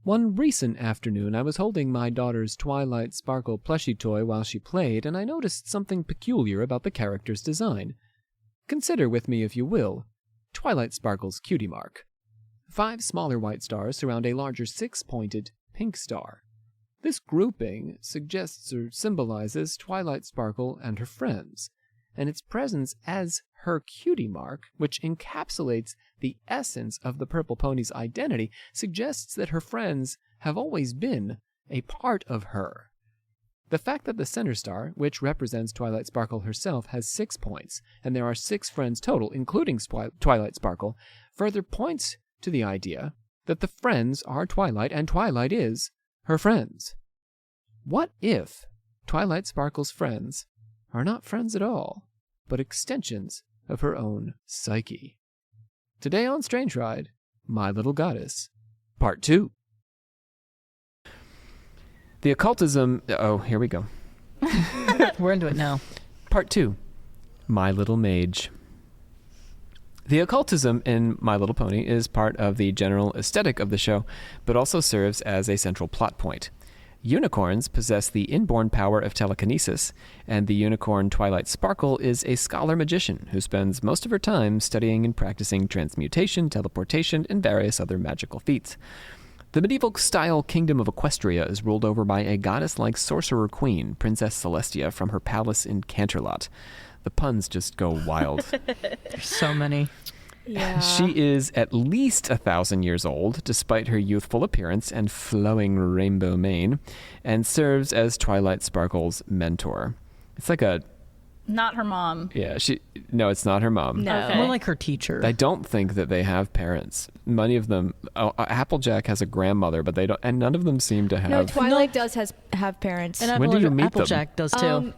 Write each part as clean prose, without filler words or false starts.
One recent afternoon, I was holding my daughter's Twilight Sparkle plushie toy while she played, and I noticed something peculiar about the character's design. Consider with me, if you will, Twilight Sparkle's cutie mark. 5 smaller white stars surround a larger 6-pointed pink star. This grouping suggests or symbolizes Twilight Sparkle and her friends, and its presence as her cutie mark, which encapsulates the essence of the purple pony's identity, suggests that her friends have always been a part of her. The fact that the center star, which represents Twilight Sparkle herself, has 6 points, and there are 6 friends total, including Twilight Sparkle, further points to the idea that the friends are Twilight, and Twilight is her friends. What if Twilight Sparkle's friends are not friends at all, but extensions of her own psyche? Today on Strange Ride, My Little Goddess, Part 2. The occultism... Oh, here we go. We're into it now. Part 2. My Little Mage. The occultism in My Little Pony is part of the general aesthetic of the show, but also serves as a central plot point. Unicorns possess the inborn power of telekinesis, and the unicorn Twilight Sparkle is a scholar magician who spends most of her time studying and practicing transmutation, teleportation, and various other magical feats. The medieval-style kingdom of Equestria is ruled over by a goddess-like sorcerer queen, Princess Celestia, from her palace in Canterlot. The puns just go wild. There's so many. Yeah. She is at least 1,000 years old, despite her youthful appearance and flowing rainbow mane, and serves as Twilight Sparkle's mentor. It's like a... Not her mom. Yeah, No, it's not her mom. No. Okay. More like her teacher. I don't think that they have parents. Many of them... Applejack has a grandmother, but they don't... And none of them seem to have... No, Twilight does have parents. And When do you meet them? Applejack does too.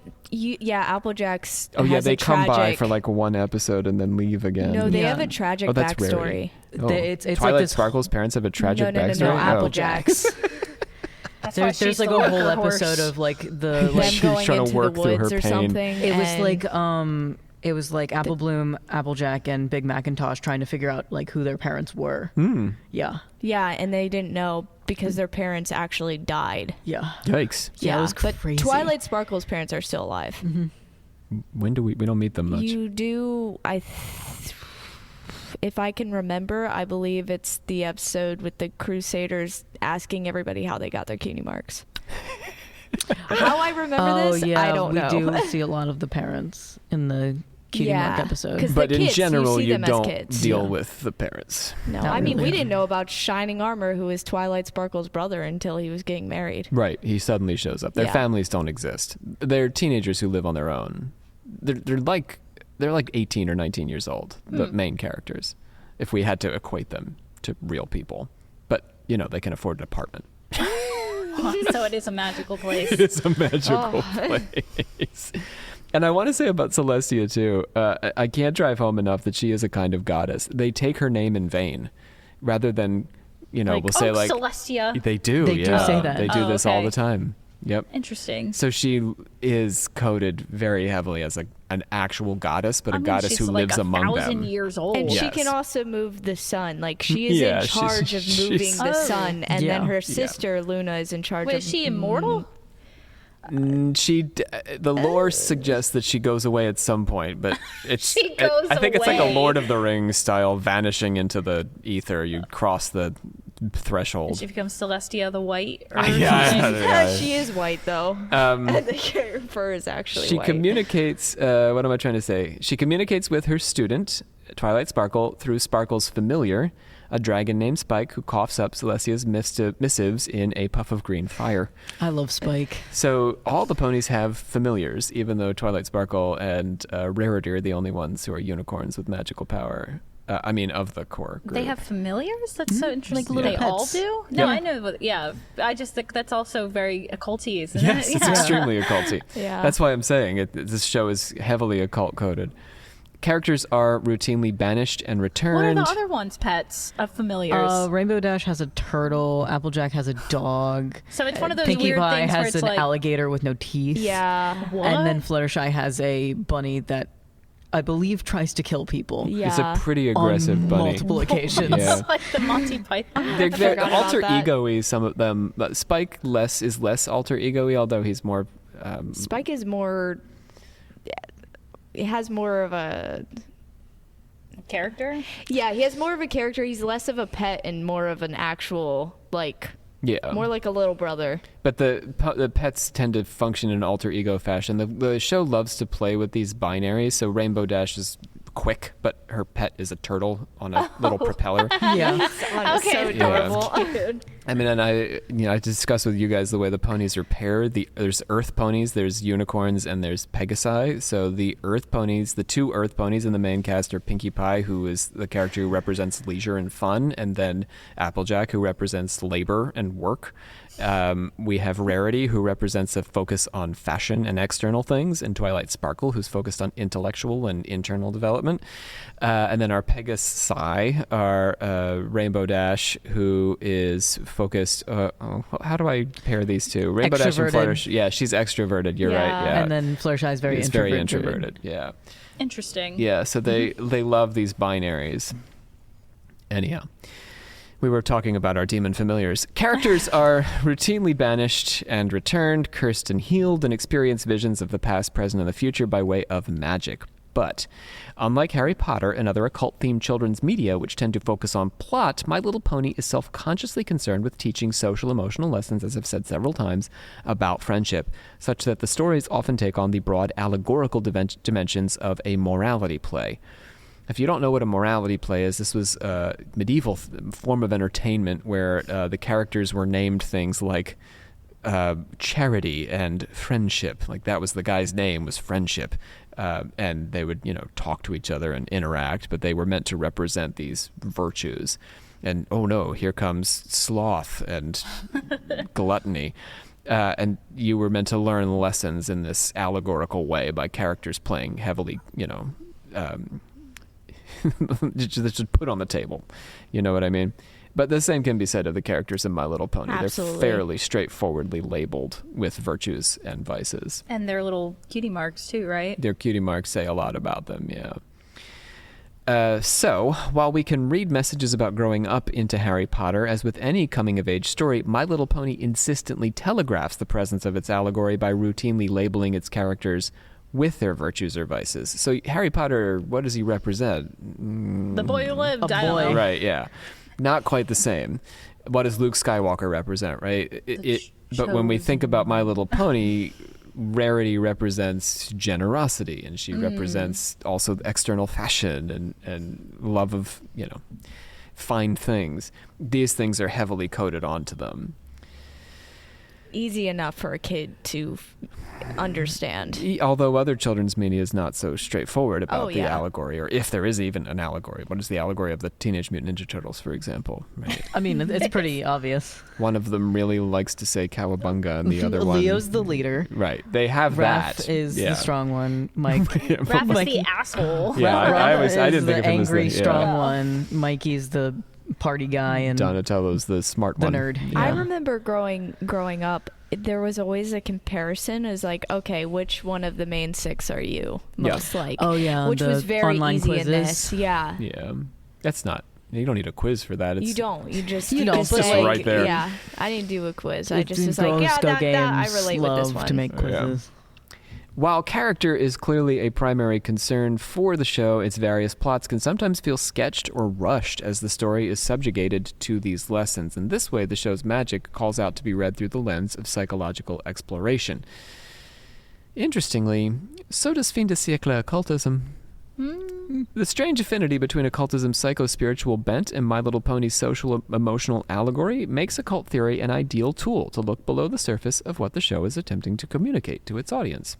Applejack's Oh, yeah, has they a come by tragic... for like one episode and then leave again. No, they Yeah. have a tragic Oh, that's backstory. rarity. Oh. It's Twilight like this... Sparkle's parents have a tragic No, backstory? no, Oh. Applejack's. That's why There's she's like the a worker whole horse. episode of like the Them like She's going trying to into work the through her woods or pain. something. it was like Apple Bloom, Applejack, and Big Macintosh trying to figure out like who their parents were. Yeah, Yeah, and they didn't know because their parents actually died. yeah. Yikes. Yeah, it was but crazy. Twilight Sparkle's parents are still alive. When do we don't meet them much. You do, if I can remember, I believe it's the episode with the Crusaders asking everybody how they got their cutie marks. How I remember this, yeah, I don't know. We do see a lot of the parents in the cutie mark episode. 'Cause But the in kids, general, see you them as don't kids. deal Yeah. with the parents. No, Not I mean, really. we didn't know about Shining Armor, who is Twilight Sparkle's brother, until he was getting married. Right. He suddenly shows up. Their Yeah. families don't exist. They're teenagers who live on their own. They're like 18 or 19 years old, the main characters, if we had to equate them to real people. But, they can afford an apartment. So it is a magical place. It is a magical place. And I want to say about Celestia, too, I can't drive home enough that she is a kind of goddess. They take her name in vain rather than, we'll say like... Celestia. They do, They do yeah. say that. They do Oh, this all okay. the time. Yep. Interesting. So she is coded very heavily as an actual goddess, but a goddess she's who like lives among 1,000 them. years old. And she Yes. can also move the sun. Like, she is Yeah, in charge of she's- moving the Oh. sun. And Yeah. then her Yeah. sister, Luna, is in charge Wait, of... is she immortal? The lore suggests that she goes away at some point, but it's. She goes I think it's like a away. Lord of the Rings style vanishing into the ether. You cross the threshold. She becomes Celestia the White? Or Yeah. She is white, though. Um, And her fur is actually she white. communicates. What am I trying to say? She communicates with her student, Twilight Sparkle, through Sparkle's familiar, a dragon named Spike, who coughs up Celestia's missives in a puff of green fire. I love Spike. So all the ponies have familiars, even though Twilight Sparkle and Rarity are the only ones who are unicorns with magical power. Of the core group. They have familiars? That's so interesting. Like little They all pets. do? No, Yeah. I know. But yeah, I just think that's also very occulty, isn't Yes, it? it's Yeah. extremely occulty. Yeah. That's why I'm saying this show is heavily occult coded. Characters are routinely banished and What are returned. the other ones, pets of familiars? Rainbow Dash has a turtle. Applejack has a dog. So it's one of those Pinkie weird Pie things where has it's an like, alligator with no teeth. Yeah. what? And then Fluttershy has a bunny that I believe, tries to kill people. Yeah. It's a pretty aggressive on bunny. multiple occasions. Yeah. Like the Monty Python. They're forgot about alter that. ego-y, some of them. But Spike is less alter ego-y, although he's more... Spike is more. It has more of a. Character? Yeah, he has more of a character. He's less of a pet and more of an actual, like, yeah. more like a little brother. But the pets tend to function in alter ego fashion. The show loves to play with these binaries. So Rainbow Dash is quick, but her pet is a turtle on a little propeller. Yeah. Okay. So adorable. I mean, and I discussed with you guys the way the ponies are paired. There's Earth ponies, there's unicorns, and there's Pegasi. So the Earth ponies, the two Earth ponies in the main cast are Pinkie Pie, who is the character who represents leisure and fun, and then Applejack, who represents labor and work. We have Rarity, who represents a focus on fashion and external things, and Twilight Sparkle, who's focused on intellectual and internal development. And then our Pegasi are Rainbow Dash, who is focused. How do I pair these two? Rainbow Dash and Fluttershy. Yeah, she's extroverted. You're right. Yeah, And then Fluttershy is very introverted. Yeah. Interesting. Yeah. So they love these binaries. Anyhow. We were talking about our demon familiars. Characters are routinely banished and returned, cursed and healed, and experience visions of the past, present, and the future by way of magic. But, unlike Harry Potter and other occult-themed children's media, which tend to focus on plot, My Little Pony is self-consciously concerned with teaching social-emotional lessons, as I've said several times, about friendship, such that the stories often take on the broad allegorical dimensions of a morality play. If you don't know what a morality play is, this was a medieval form of entertainment where the characters were named things like charity and friendship. Like that was the guy's name, was Friendship. And they would, talk to each other and interact, but they were meant to represent these virtues. And, oh no, here comes sloth and gluttony. And you were meant to learn lessons in this allegorical way by characters playing heavily, just put on the table. You know what I mean? But the same can be said of the characters in My Little Pony. Absolutely. They're fairly straightforwardly labeled with virtues and vices. And their little cutie marks too, right? Their cutie marks say a lot about them, yeah. So, while we can read messages about growing up into Harry Potter, as with any coming-of-age story, My Little Pony insistently telegraphs the presence of its allegory by routinely labeling its characters with their virtues or vices. So Harry Potter, what does he represent? The boy who lived. A I don't boy. know. Right, yeah. Not quite the same. What does Luke Skywalker represent, right? But when we think about My Little Pony, Rarity represents generosity, and she represents also external fashion and love of, fine things. These things are heavily coded onto them. Easy enough for a kid to understand. Although other children's media is not so straightforward about Oh, the yeah. allegory, or if there is even an allegory. What is the allegory of the Teenage Mutant Ninja Turtles, for example? Right? I mean, it's pretty obvious. One of them really likes to say cowabunga, and the other one... Leo's the leader. Right. They have Raph that. is Yeah. the strong one. Mike. Raph is Mikey. the asshole. Yeah, I is didn't think of the him as the... angry, strong yeah. one. Mikey's the party guy, and Donatello's the smart the one. nerd. I Yeah. remember growing up, there was always a comparison as like, okay, which one of the main six are you most like? Oh, yeah, which the was very online easy in quizzes. this. Yeah. Yeah. That's not... You don't need a quiz for that. It's, You don't. You just. You don't, just but, like, right there. Yeah. I didn't do a quiz. I just was Girls like, yeah, Go that I Games relate with this love one. to make quizzes. While character is clearly a primary concern for the show, its various plots can sometimes feel sketched or rushed as the story is subjugated to these lessons. In this way, the show's magic calls out to be read through the lens of psychological exploration. Interestingly, so does fin de siècle occultism. The strange affinity between occultism's psycho-spiritual bent and My Little Pony's social-emotional allegory makes occult theory an ideal tool to look below the surface of what the show is attempting to communicate to its audience.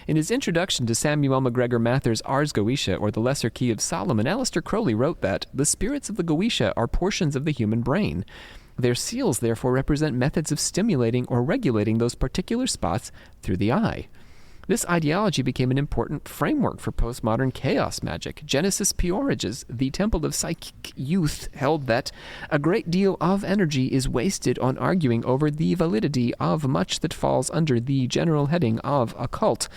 In his introduction to Samuel McGregor Mather's Ars Goetia, or The Lesser Key of Solomon, Aleister Crowley wrote that the spirits of the Goetia are portions of the human brain. Their seals therefore represent methods of stimulating or regulating those particular spots through the eye. This ideology became an important framework for postmodern chaos magic. Genesis Peorage's The Temple of Psychic Youth held that a great deal of energy is wasted on arguing over the validity of much that falls under the general heading of occult,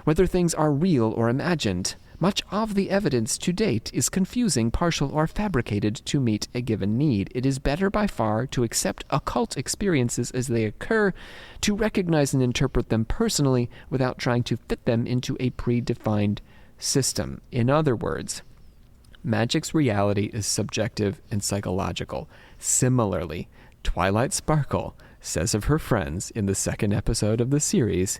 whether things are real or imagined. Much of the evidence to date is confusing, partial, or fabricated to meet a given need. It is better by far to accept occult experiences as they occur, to recognize and interpret them personally without trying to fit them into a predefined system. In other words, magic's reality is subjective and psychological. Similarly, Twilight Sparkle says of her friends in the second episode of the series,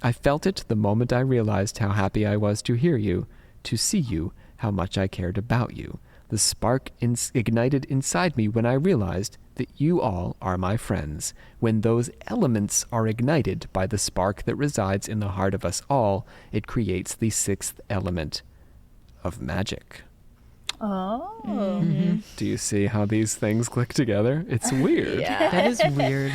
"I felt it the moment I realized how happy I was to hear you, to see you, how much I cared about you. The spark ignited inside me when I realized that you all are my friends. When those elements are ignited by the spark that resides in the heart of us all, it creates the sixth element of magic." Oh. Do you see how these things click together? It's weird. That is weird.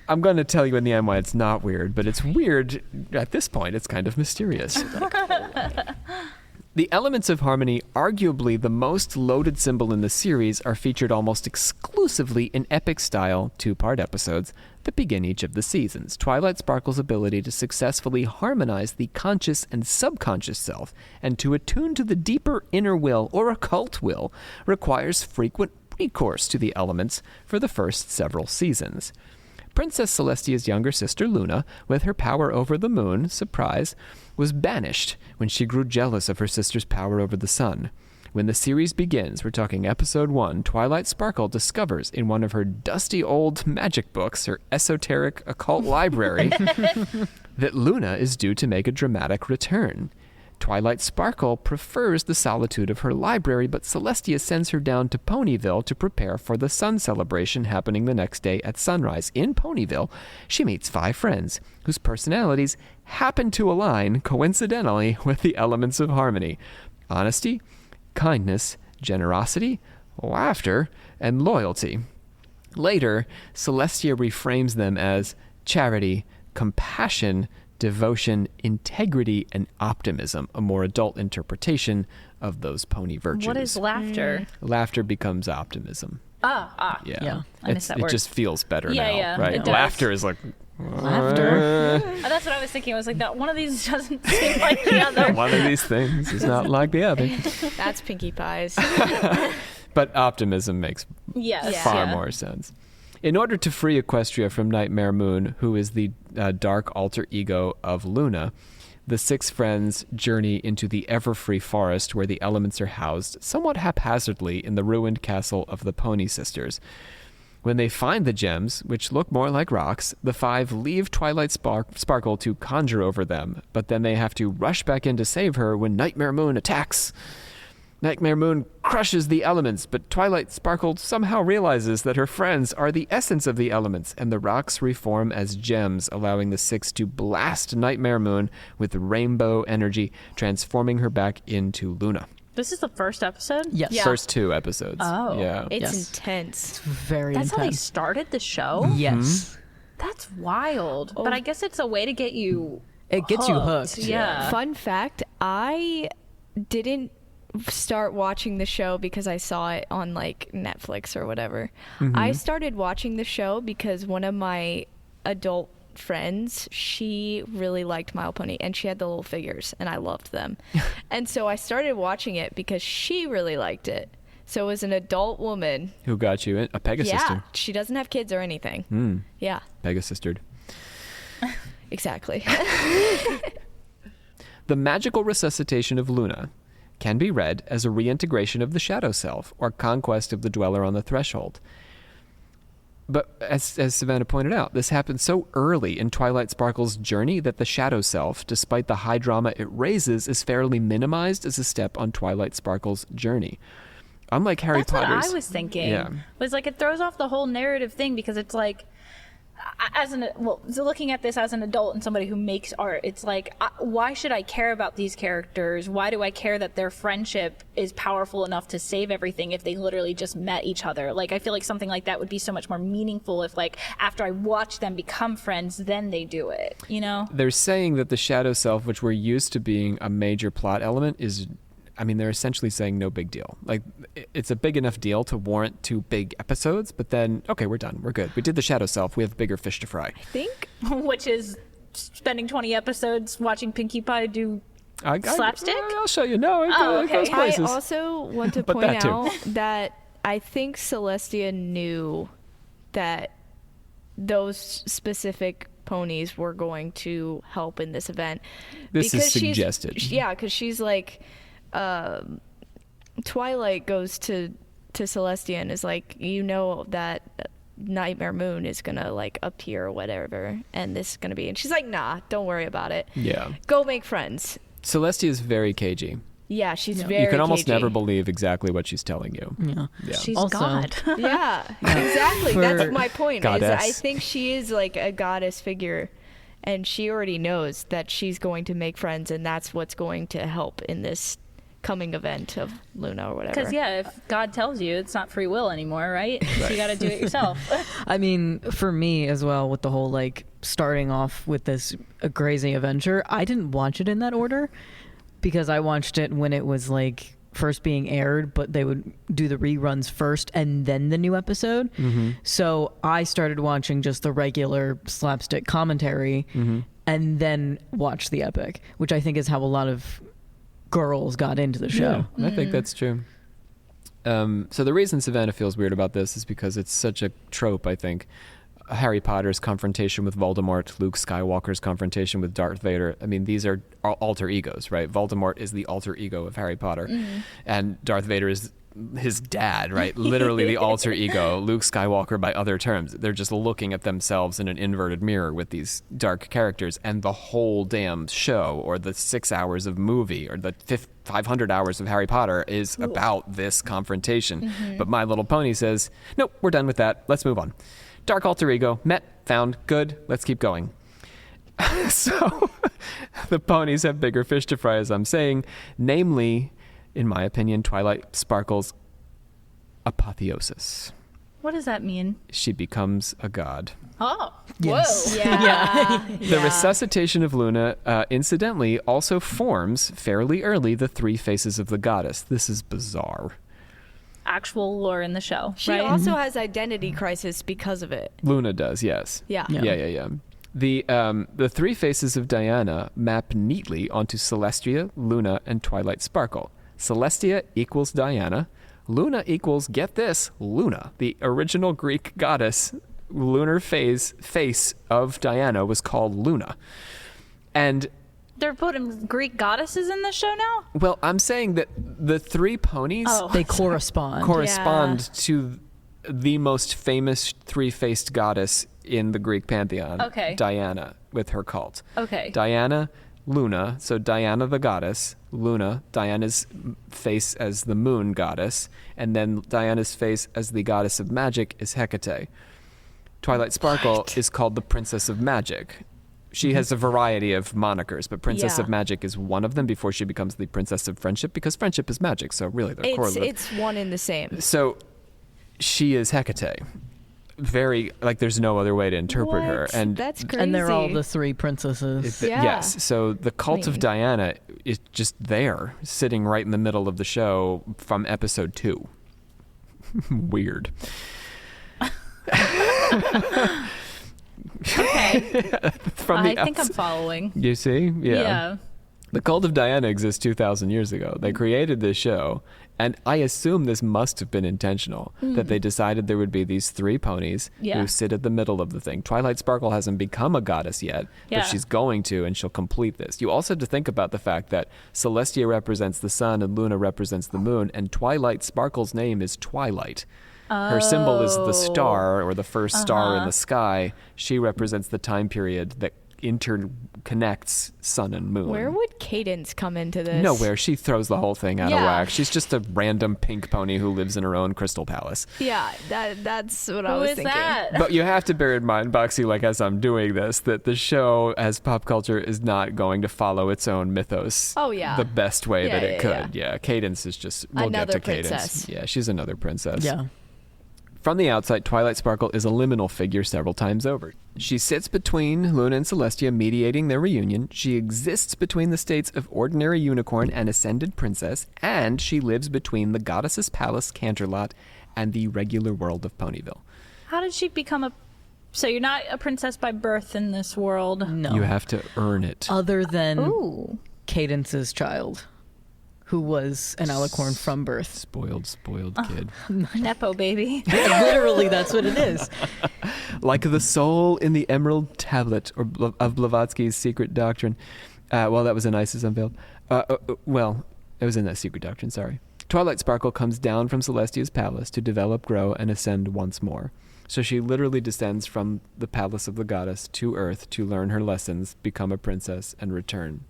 I'm going to tell you in the end why it's not weird, but it's weird at this point. It's kind of mysterious. The elements of harmony, arguably the most loaded symbol in the series, are featured almost exclusively in epic-style two-part episodes that begin each of the seasons. Twilight Sparkle's ability to successfully harmonize the conscious and subconscious self and to attune to the deeper inner will or occult will requires frequent recourse to the elements for the first several seasons. Princess Celestia's younger sister Luna, with her power over the moon, surprise, was banished when she grew jealous of her sister's power over the sun. When the series begins, we're talking episode 1, Twilight Sparkle discovers in one of her dusty old magic books, her esoteric occult library, that Luna is due to make a dramatic return. Twilight Sparkle prefers the solitude of her library, but Celestia sends her down to Ponyville to prepare for the sun celebration happening the next day at sunrise. In Ponyville, she meets 5 friends whose personalities happen to align, coincidentally, with the elements of harmony: honesty, kindness, generosity, laughter, and loyalty. Later, Celestia reframes them as charity, compassion, devotion, integrity, and optimism, a more adult interpretation of those pony virtues. What is laughter? Laughter becomes optimism. Yeah. I missed that word. It just feels better Yeah, now, yeah, right? it does. Laughter is like... Laughter. That's what I was thinking. I was like, that one of these doesn't seem like the other. One of these things is not like the other. That's Pinkie Pie's. But optimism makes Yes. far more sense. In order to free Equestria from Nightmare Moon, who is the dark alter ego of Luna, the 6 friends journey into the Everfree Forest where the elements are housed somewhat haphazardly in the ruined castle of the Pony Sisters. When they find the gems, which look more like rocks, the 5 leave Twilight Sparkle to conjure over them, but then they have to rush back in to save her when Nightmare Moon attacks. Nightmare Moon crushes the elements, but Twilight Sparkle somehow realizes that her friends are the essence of the elements, and the rocks reform as gems, allowing the 6 to blast Nightmare Moon with rainbow energy, transforming her back into Luna. This is the first episode? Yes. Yeah. First 2 episodes. Oh. Yeah. It's Yes. intense. Very That's how they intense. started the show? Yes. That's wild. But I guess it's a way to get you It gets you hooked. Yeah. Fun fact, I didn't start watching the show because I saw it on like Netflix or whatever. I started watching the show because one of my adult friends, she really liked My Little Pony and she had the little figures and I loved them. And so I started watching it because she really liked it. So it was an adult woman. Who got you in? A Pegasus. Yeah, she doesn't have kids or anything. Yeah, Pegasus. exactly. The magical resuscitation of Luna can be read as a reintegration of the shadow self or conquest of the dweller on the threshold. But as Savannah pointed out, this happened so early in Twilight Sparkle's journey that the shadow self, despite the high drama it raises, is fairly minimized as a step on Twilight Sparkle's journey. Unlike Harry Potter's... That's what I was thinking. Yeah. Was like it throws off the whole narrative thing because it's like, so looking at this as an adult and somebody who makes art, it's like, why should I care about these characters? Why do I care that their friendship is powerful enough to save everything if they literally just met each other? Like, I feel like something like that would be so much more meaningful if, like, after I watch them become friends, then they do it, you know? They're saying that the shadow self, which we're used to being a major plot element, is... I mean, they're essentially saying no big deal. Like, it's a big enough deal to warrant 2 big episodes, but then, okay, we're done. We're good. We did the shadow self. We have bigger fish to fry. I think Which is spending 20 episodes watching Pinkie Pie do Slapstick? I'll show you. No, it goes I places. also want to But point that too. out that I think Celestia knew that those specific ponies were going to help in this event. This is because suggested. because she's like, Twilight goes to Celestia and is like, you know that Nightmare Moon is gonna like appear or whatever, and this is gonna be, and she's like, nah, don't worry about it. Yeah. Go make friends. Celestia is very cagey. Yeah, she's very You can almost cagey. never believe exactly what she's telling you. Yeah. She's Also- God. Yeah, exactly. That's my point. Is Goddess. I think she is like a goddess figure, and she already knows that she's going to make friends, and that's what's going to help in this coming event of Luna or whatever. Because if God tells you, it's not free will anymore, right? So you got to do it yourself. I mean, for me as well, with the whole like starting off with this crazy adventure, I didn't watch it in that order because I watched it when it was like first being aired, but they would do the reruns first and then the new episode. So I started watching just the regular slapstick commentary and then watched the epic, which I think is how a lot of girls got into the show. Yeah, I think that's true. So the reason Savannah feels weird about this is because it's such a trope, I think. Harry Potter's confrontation with Voldemort, Luke Skywalker's confrontation with Darth Vader. I mean, these are alter egos, right? Voldemort is the alter ego of Harry Potter. And Darth Vader is his dad, right? Literally the alter ego. Luke Skywalker by other terms. They're just looking at themselves in an inverted mirror with these dark characters, and the whole damn show, or the 6 hours of movie, or the 500 hours of Harry Potter is about this confrontation. But My Little Pony says, nope, we're done with that. Let's move on. Dark alter ego, met, found, good, let's keep going. So the ponies have bigger fish to fry, as I'm saying, namely, in my opinion, Twilight Sparkle's apotheosis. What does that mean? She becomes a god. Oh, Yes. whoa. Yeah. The resuscitation of Luna, incidentally, also forms, fairly early, the three faces of the goddess. This is bizarre. Actual lore in the show, She right? also has identity crisis because of it. Luna does, yes. Yeah. Yeah. The three faces of Diana map neatly onto Celestia, Luna, and Twilight Sparkle. Celestia equals Diana. Luna equals, get this, Luna. The original Greek goddess lunar face of Diana was called Luna. And, They're putting Greek goddesses in the show now? well, I'm saying that the three ponies They correspond. correspond to the most famous three-faced goddess in the Greek pantheon, Okay. Diana, with her cult. Okay. Diana, Luna, so Diana the goddess, Luna, Diana's face as the moon goddess, and then Diana's face as the goddess of magic is Hecate. Twilight Sparkle is called the Princess of Magic. She has a variety of monikers, but Princess Yeah. of Magic is one of them before she becomes the Princess of Friendship, because friendship is magic, so really they're correlative. It's one and the same. So she is Hecate. Very, like, there's no other way to interpret her. What? And That's crazy. And they're all the three princesses. Yeah. Yes. So the cult of Diana is just there, sitting right in the middle of the show from episode 2. Weird. Okay. From the I think I'm outs- following. You see? Yeah. The cult of Diana exists 2,000 years ago. They created this show, and I assume this must have been intentional, that they decided there would be these three ponies Yeah. who sit at the middle of the thing. Twilight Sparkle hasn't become a goddess yet, Yeah. but she's going to, and she'll complete this. You also have to think about the fact that Celestia represents the sun and Luna represents the moon, and Twilight Sparkle's name is Twilight. Her symbol is the star, or the first star in the sky. She represents the time period that interconnects sun and moon. Where would Cadence come into this? Nowhere. She throws the whole thing out of Yeah. whack. She's just a random pink pony who lives in her own crystal palace. Yeah, that's what I Who was is thinking. that? But you have to bear in mind, Boxy, like as I'm doing this, that the show as pop culture is not going to follow its own mythos. Oh, yeah. The best way Yeah, that it yeah, could. Yeah. Cadence is just, we'll Another get to Cadence. princess. Yeah, she's another princess. Yeah. From the outside, Twilight Sparkle is a liminal figure several times over. She sits between Luna and Celestia, mediating their reunion. She exists between the states of ordinary unicorn and ascended princess, and she lives between the goddess's palace, Canterlot, and the regular world of Ponyville. How did she become a... So you're not a princess by birth in this world? No. You have to earn it. Other than Ooh. Cadence's child, who was an alicorn from birth. Spoiled kid. Nepo baby. Literally, that's what it is. Like the soul in the Emerald Tablet of Blavatsky's Secret Doctrine. Well, that was an Isis Unveiled. Well, it was in that Secret Doctrine, sorry. Twilight Sparkle comes down from Celestia's palace to develop, grow, and ascend once more. So she literally descends from the palace of the goddess to Earth to learn her lessons, become a princess, and return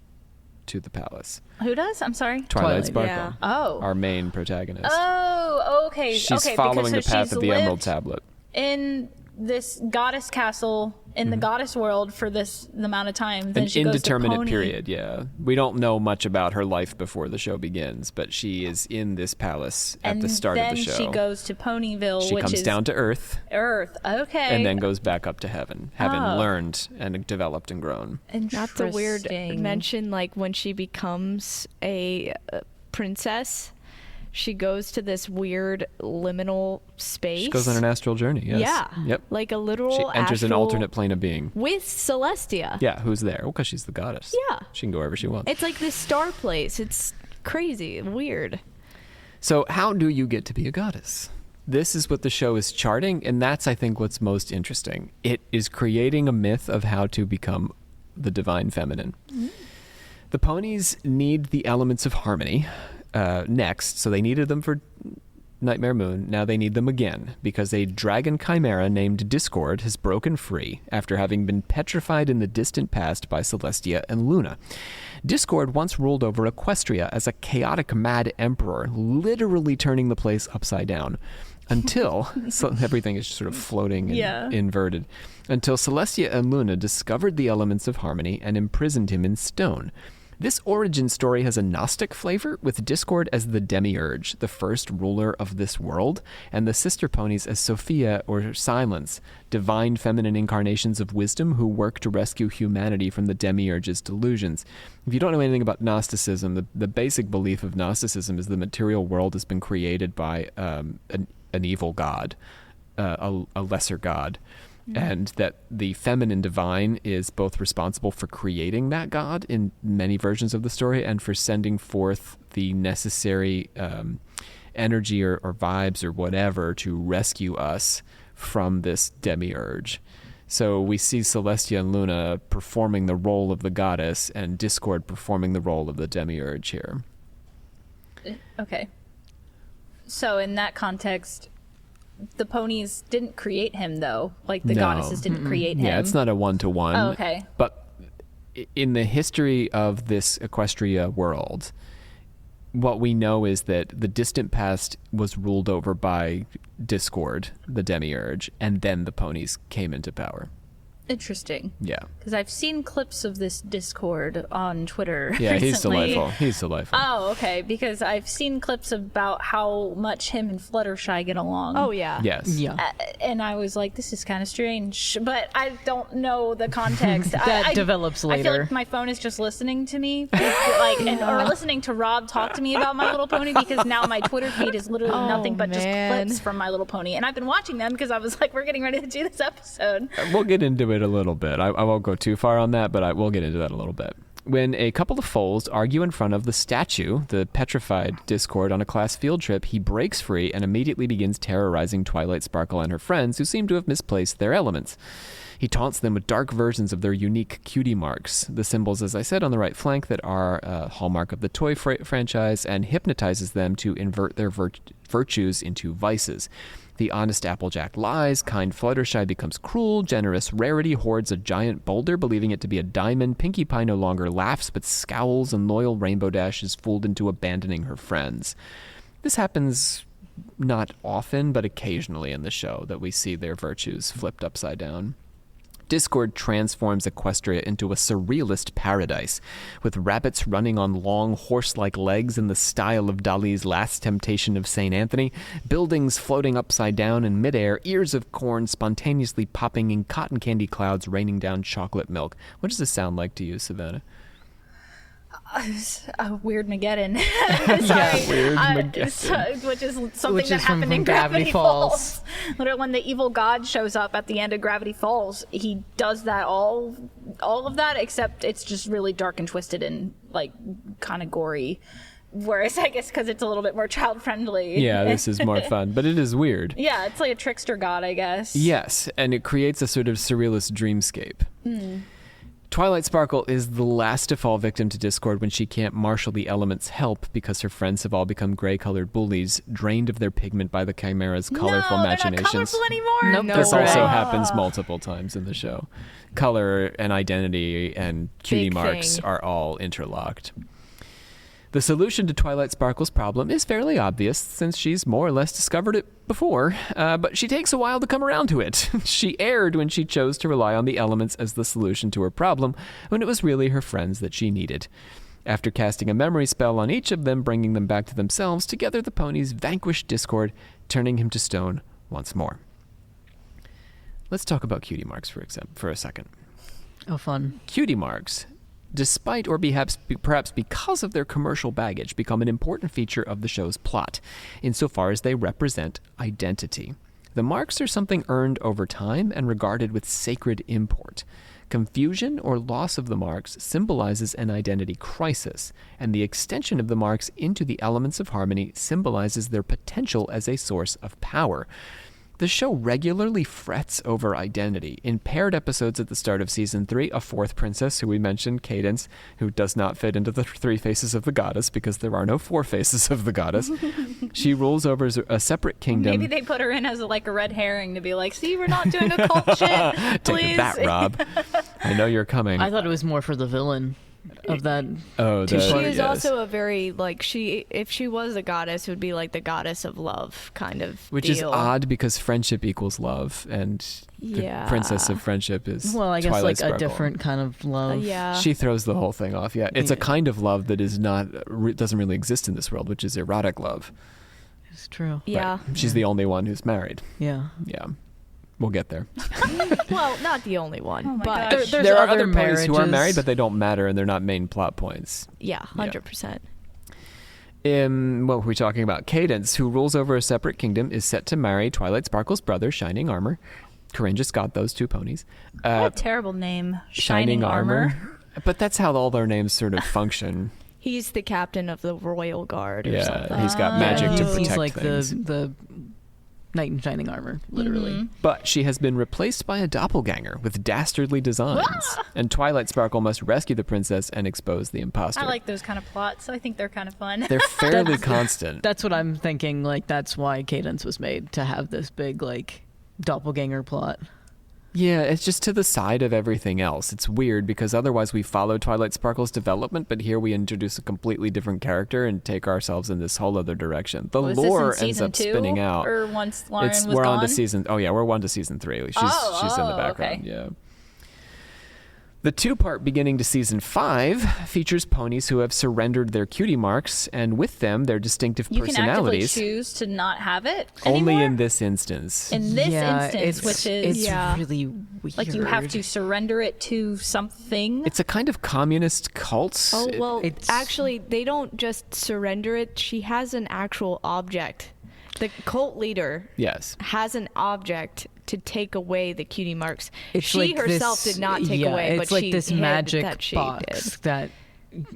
to the palace. Who does? I'm sorry. Twilight Sparkle. Yeah. Oh. Our main protagonist. Oh, okay. She's okay, following the because path she's of the Emerald lived Tablet. in this goddess castle in the goddess world for the amount of time. Then An she goes to indeterminate Pony. period, yeah. We don't know much about her life before the show begins, but she is in this palace at the start of the show. And then she goes to Ponyville, She which comes is down to Earth Earth. Okay. and then goes back up to heaven, having learned and developed and grown. Not the weird Interesting. mention, like when she becomes a princess, she goes to this weird liminal space. She goes on an astral journey, yes. Yeah. Yep. Like a literal She enters an astral- alternate plane of being. with Celestia. Yeah, who's there? Well, because she's the goddess. Yeah. She can go wherever she wants. It's like this star place. It's crazy, weird. So how do you get to be a goddess? This is what the show is charting, and that's, I think, what's most interesting. It is creating a myth of how to become the divine feminine. The ponies need the elements of harmony next, so they needed them for Nightmare Moon. Now they need them again, because a dragon chimera named Discord has broken free after having been petrified in the distant past by Celestia and Luna. Discord once ruled over Equestria as a chaotic mad emperor, literally turning the place upside down. Until so everything is sort of floating and inverted. Until Celestia and Luna discovered the elements of harmony and imprisoned him in stone. This origin story has a Gnostic flavor, with Discord as the demiurge, the first ruler of this world, and the sister ponies as Sophia or Silence, divine feminine incarnations of wisdom who work to rescue humanity from the demiurge's delusions. If you don't know anything about Gnosticism, the basic belief of Gnosticism is the material world has been created by an evil god, a lesser god. And that the feminine divine is both responsible for creating that god in many versions of the story and for sending forth the necessary energy or vibes or whatever to rescue us from this demiurge. So we see Celestia and Luna performing the role of the goddess and Discord performing the role of the demiurge here. Okay. So in that context, the ponies didn't create him, though. Like, the goddesses didn't create him. Yeah, it's not a one-to-one. Oh, okay. But in the history of this Equestria world, what we know is that the distant past was ruled over by Discord, the demiurge, and then the ponies came into power. Interesting. Yeah. Because I've seen clips of this Discord on Twitter Yeah, he's recently. delightful. He's delightful. Oh, okay. Because I've seen clips about how much him and Fluttershy get along. Oh, yeah. Yes. Yeah. And I was like, this is kind of strange, but I don't know the context. That I develops I feel later. like my phone is just listening to me, like, or listening to Rob talk to me about My Little Pony, because now my Twitter feed is literally nothing but just man. clips from My Little Pony, and I've been watching them because I was like, we're getting ready to do this episode. We'll get into it a little bit. I won't go too far on that, but we'll get into that a little bit. When a couple of foals argue in front of the statue, the petrified Discord, on a class field trip, he breaks free and immediately begins terrorizing Twilight Sparkle and her friends, who seem to have misplaced their elements. He taunts them with dark versions of their unique cutie marks, the symbols, as I said, on the right flank that are a hallmark of the toy franchise, and hypnotizes them to invert their virtues into vices. The honest Applejack lies, kind Fluttershy becomes cruel, generous Rarity hoards a giant boulder, believing it to be a diamond, Pinkie Pie no longer laughs but scowls, and loyal Rainbow Dash is fooled into abandoning her friends. This happens not often, but occasionally in the show, that we see their virtues flipped upside down. Discord transforms Equestria into a surrealist paradise, with rabbits running on long horse-like legs in the style of Dali's Last Temptation of St. Anthony, buildings floating upside down in midair, ears of corn spontaneously popping in cotton candy clouds raining down chocolate milk. What does this sound like to you, Savannah? Weird Mageddon. Sorry. Weird Mageddon. Which is something Which that is from happened in Gravity Gravity Falls. Falls. Literally, when the evil god shows up at the end of Gravity Falls, he does that all of that, except it's just really dark and twisted and like kind of gory. Whereas I guess because it's a little bit more child friendly. Yeah, this is more fun, but it is weird. Yeah, it's like a trickster god, I guess. Yes, and it creates a sort of surrealist dreamscape. Twilight Sparkle is the last to fall victim to discord when she can't marshal the elements' help because her friends have all become gray-colored bullies, drained of their pigment by the Chimera's colorful machinations. They're not colorful anymore. Nope, No This way. also happens multiple times in the show. Color and identity and cutie Big marks thing. are all interlocked. The solution to Twilight Sparkle's problem is fairly obvious since she's more or less discovered it before, but she takes a while to come around to it. She erred when she chose to rely on the elements as the solution to her problem when it was really her friends that she needed. After casting a memory spell on each of them, bringing them back to themselves, together the ponies vanquished discord, turning him to stone once more. Let's talk about cutie marks for a second. Oh, fun. Cutie marks, despite or perhaps because of their commercial baggage, become an important feature of the show's plot, insofar as they represent identity. The marks are something earned over time and regarded with sacred import. Confusion or loss of the marks symbolizes an identity crisis, and the extension of the marks into the elements of harmony symbolizes their potential as a source of power. The show regularly frets over identity. In paired episodes at the start of season 3, a fourth princess, who we mentioned, Cadence, who does not fit into the 3 faces of the goddess because there are no 4 faces of the goddess. She rules over a separate kingdom. Maybe they put her in as like a red herring to be like, see, we're not doing occult shit. Please. Take that, Rob. I know you're coming. I thought it was more for the villain of that. Oh, She She that, is yes. also a very if she was a goddess, it would be like the goddess of love kind of Which deal. is odd because friendship equals love, and the Yeah. princess of friendship is Well, I guess Twilight like Sparkle. a different kind of love. Yeah. She throws the whole thing off. Yeah, it's a Yeah. kind of love that is not doesn't really exist in this world, which is erotic love. It's true. Yeah. Right. She's the only one who's married. Yeah. Yeah, we'll get there. Well, not the only one, Oh my but gosh. There's there are other other ponies who are marriages. married, but they don't matter, and they're not main plot points. yeah, 100%. What were we talking about? Cadence, who rules over a separate kingdom, is set to marry Twilight Sparkle's brother, Shining Armor. Corinne just got those 2 ponies. What a terrible name. Shining Armor. But that's how all their names sort of function. He's the captain of the royal guard or something. Yeah, he's got magic to protect he's like things. the knight in shining armor, literally. But she has been replaced by a doppelganger with dastardly designs, and Twilight Sparkle must rescue the princess and expose the imposter. I like those kind of plots. I think they're kind of fun. They're fairly constant. That's what I'm thinking. Like that's why Cadence was made, to have this big like doppelganger plot. Yeah, it's just to the side of everything else. It's weird because otherwise we follow Twilight Sparkle's development, but here we introduce a completely different character and take ourselves in this whole other direction. The Was this in lore ends season up 2, spinning out. or once Lauren was we're gone? on to season. Oh yeah, we're on to season 3. She's in the background. okay. Yeah. The 2-part beginning to season 5 features ponies who have surrendered their cutie marks, and with them their distinctive You can actively personalities. choose to not have it Only anymore? in this instance. In this Yeah, instance, which is it's Yeah. really weird. like you have to surrender it to something. It's a kind of communist cult. Oh, well, it's- actually, they don't just surrender it. She has an actual object. The cult leader Yes. has an object to take away the cutie marks. It's She like herself this- did not take yeah, away, it's but like she this hid magic that she box did. that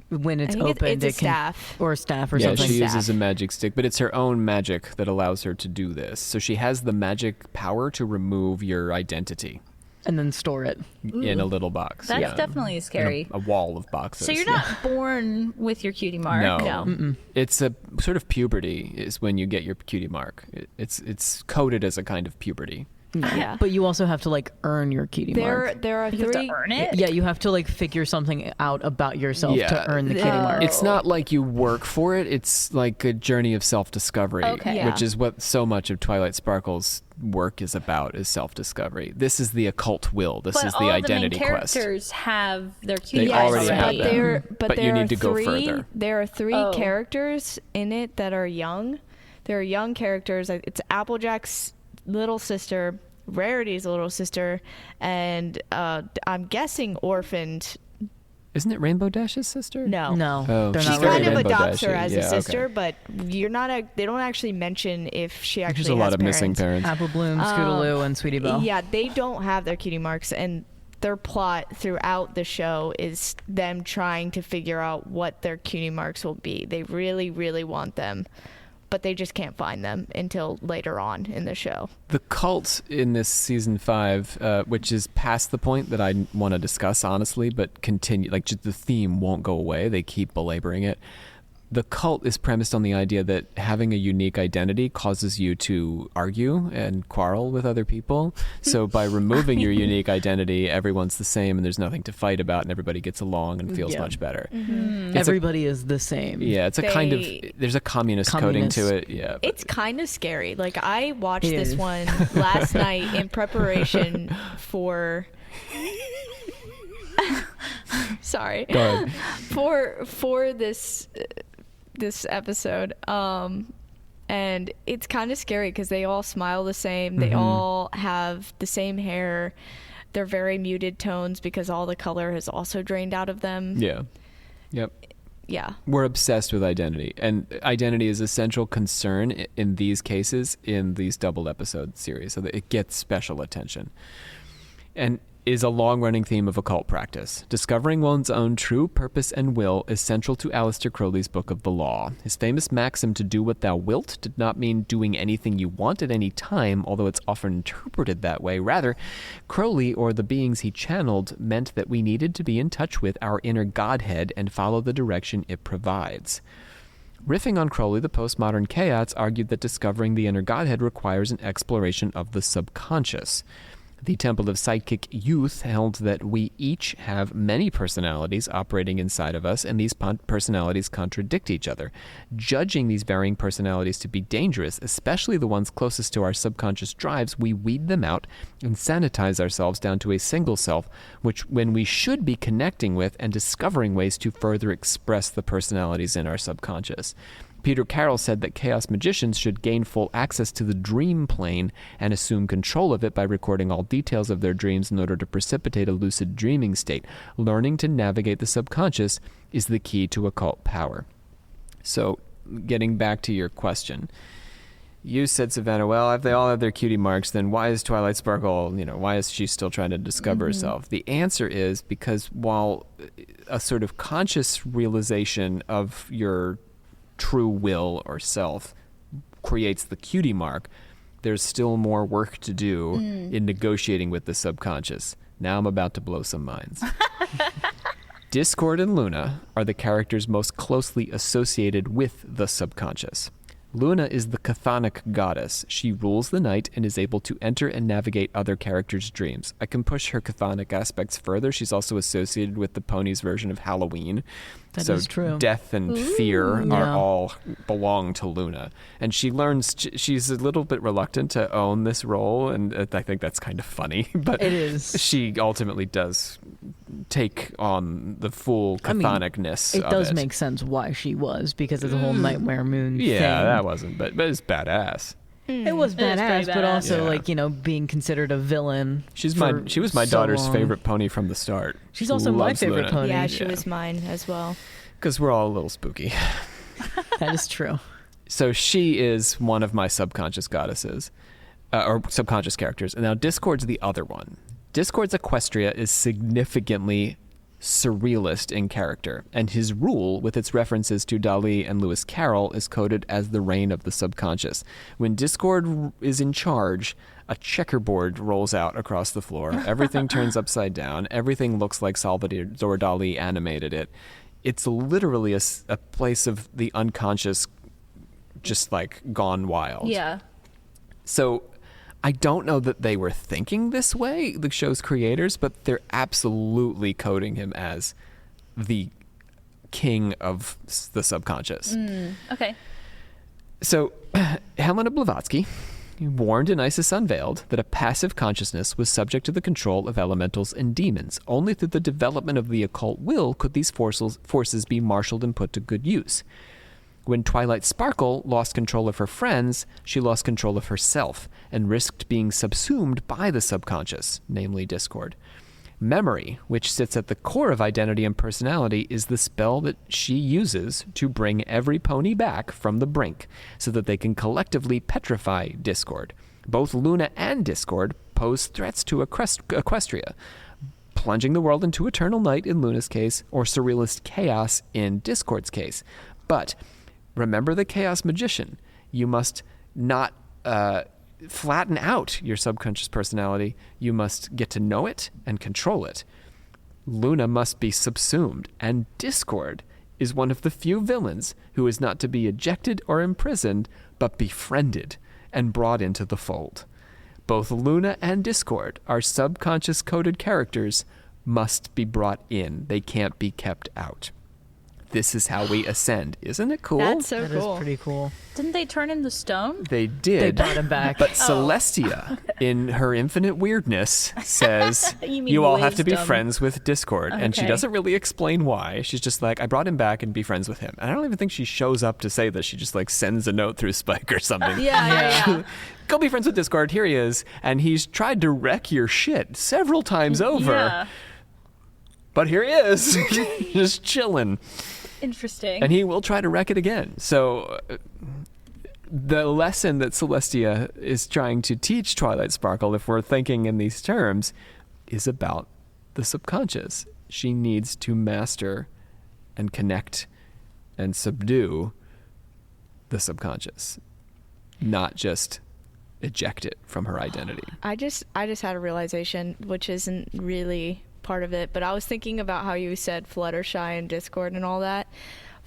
when it's I think opened, it's a it can staff. or a staff or Yeah, something. she Staff. uses a magic stick, but it's her own magic that allows her to do this. So she has the magic power to remove your identity and then store it. in a little box. That's yeah. definitely In scary. a wall of boxes. So you're not born with your cutie mark. No. It's a sort of puberty is when you get your cutie mark. It's coded as a kind of puberty. Yeah. But you also have to like earn your cutie mark. There are You have 3. to earn it. Yeah, you have to like figure something out about yourself Yeah. to earn the cutie mark. It's not like you work for it. It's like a journey of self-discovery, Okay. Yeah. which is what so much of Twilight Sparkle's work is about, is self-discovery. This is the occult will. This But is all the of the main identity quest. characters have their cutie They marks already have already. them. But you there need are to go 3, further. There are 3 Oh. characters in it that are young. There are young characters. It's Applejack's little sister, Rarity's little sister, and I'm guessing orphaned. Isn't it Rainbow Dash's sister? No. No, Oh, they're She not very kind of related. Rainbow adopts her Dashy. as Yeah, a sister, okay. but they don't actually mention if she actually There's a lot has of missing parents. Apple Bloom, Scootaloo, and Sweetie Belle. Yeah, they don't have their cutie marks, and their plot throughout the show is them trying to figure out what their cutie marks will be. They really, really want them, but they just can't find them until later on in the show. The cult in this season 5, which is past the point that I want to discuss, honestly, but continue, like, just the theme won't go away. They keep belaboring it. The cult is premised on the idea that having a unique identity causes you to argue and quarrel with other people. So by removing your unique identity, everyone's the same and there's nothing to fight about and everybody gets along and feels much better. Everybody is the same. Yeah, it's a kind of, there's a communist coding to it. Yeah, it's kind of scary. Like, I watched this one last night in preparation for... Sorry. Go ahead. For this episode, and it's kind of scary because they all smile the same. They all have the same hair. They're very muted tones because all the color has also drained out of them. Yeah. Yep. Yeah. We're obsessed with identity, and identity is a central concern in these cases, in these double episode series, so that it gets special attention. And is a long-running theme of occult practice. Discovering one's own true purpose and will is central to Aleister Crowley's Book of the Law. His famous maxim, to do what thou wilt, did not mean doing anything you want at any time, although it's often interpreted that way. Rather, Crowley, or the beings he channeled, meant that we needed to be in touch with our inner Godhead and follow the direction it provides. Riffing on Crowley, the postmodern Chaots argued that discovering the inner Godhead requires an exploration of the subconscious. The Temple of Psychic Youth held that we each have many personalities operating inside of us, and these personalities contradict each other. Judging these varying personalities to be dangerous, especially the ones closest to our subconscious drives, we weed them out and sanitize ourselves down to a single self, when we should be connecting with and discovering ways to further express the personalities in our subconscious. Peter Carroll said that chaos magicians should gain full access to the dream plane and assume control of it by recording all details of their dreams in order to precipitate a lucid dreaming state. Learning to navigate the subconscious is the key to occult power. So, getting back to your question, you said, Savannah, well, if they all have their cutie marks, then why is Twilight Sparkle, why is she still trying to discover herself? The answer is because while a sort of conscious realization of your true will or self creates the cutie mark, there's still more work to do in negotiating with the subconscious. Now I'm about to blow some minds. Discord and Luna are the characters most closely associated with the subconscious. Luna is the chthonic goddess. She rules the night and is able to enter and navigate other characters' dreams. I can push her chthonic aspects further. She's also associated with the ponies' version of Halloween. That is true. Death and fear are all belong to Luna. And she learns, she's a little bit reluctant to own this role, and I think that's kind of funny. But it is. She ultimately does take on the full chthonic-ness of it. It does make sense why she was, because of the whole Nightmare Moon thing. Yeah, that wasn't, but it's badass. It was badass, but also being considered a villain. She was my daughter's favorite pony from the start. She's also my favorite Luna. pony. Yeah, she was mine as well. Because we're all a little spooky. That is true. So she is one of my subconscious goddesses, or subconscious characters. And now Discord's the other one. Discord's Equestria is significantly surrealist in character, and his rule, with its references to Dali and Lewis Carroll, is coded as the reign of the subconscious. When Discord is in charge, a checkerboard rolls out across the floor. Everything turns upside down. Everything looks like Salvador Dali animated it. It's literally a place of the unconscious just like gone wild. Yeah. So I don't know that they were thinking this way, the show's creators, but they're absolutely coding him as the king of the subconscious. Okay. So Helena Blavatsky warned in Isis Unveiled that a passive consciousness was subject to the control of elementals and demons. Only through the development of the occult will could these forces be marshaled and put to good use. When Twilight Sparkle lost control of her friends, she lost control of herself and risked being subsumed by the subconscious, namely Discord. Memory, which sits at the core of identity and personality, is the spell that she uses to bring every pony back from the brink so that they can collectively petrify Discord. Both Luna and Discord pose threats to Equestria. plunging the world into eternal night in Luna's case, or surrealist chaos in Discord's case. But remember the chaos magician. You must not flatten out your subconscious personality. You must get to know it and control it. Luna must be subsumed, and Discord is one of the few villains who is not to be ejected or imprisoned, but befriended and brought into the fold. Both Luna and Discord are subconscious coded characters, must be brought in. They can't be kept out. This is how we ascend. Isn't it cool? That's so That is cool. pretty cool. Didn't they turn into stone? They did. They brought him back. But Celestia, in her infinite weirdness, says, You mean you all have to be wisdom. friends with Discord. And she Okay. doesn't really explain why. She's just like, I brought him back and be friends with him. And I don't even think she shows up to say this. She just like sends a note through Spike or something. Yeah. Go be friends with Discord. Here he is. And he's tried to wreck your shit several times over. Yeah. But here he is, just chilling. Interesting. And he will try to wreck it again. So the lesson that Celestia is trying to teach Twilight Sparkle, if we're thinking in these terms, is about the subconscious. She needs to master and connect and subdue the subconscious, not just eject it from her identity. I just had a realization, which isn't really part of it, but I was thinking about how you said Fluttershy and Discord and all that.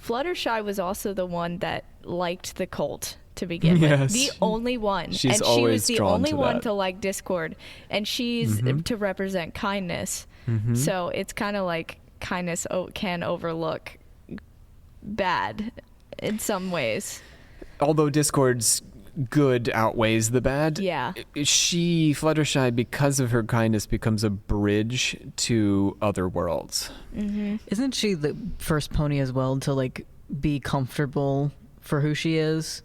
Fluttershy was also the one that liked the cult to begin Yes. with. The only one. She's and she always was the drawn only to one that. to like Discord. And she's to represent kindness. So it's kind of like kindness can overlook bad in some ways. Although Discord's good outweighs the bad, Yeah. Fluttershy, because of her kindness, becomes a bridge to other worlds. Isn't she the first pony as well to like be comfortable for who she is?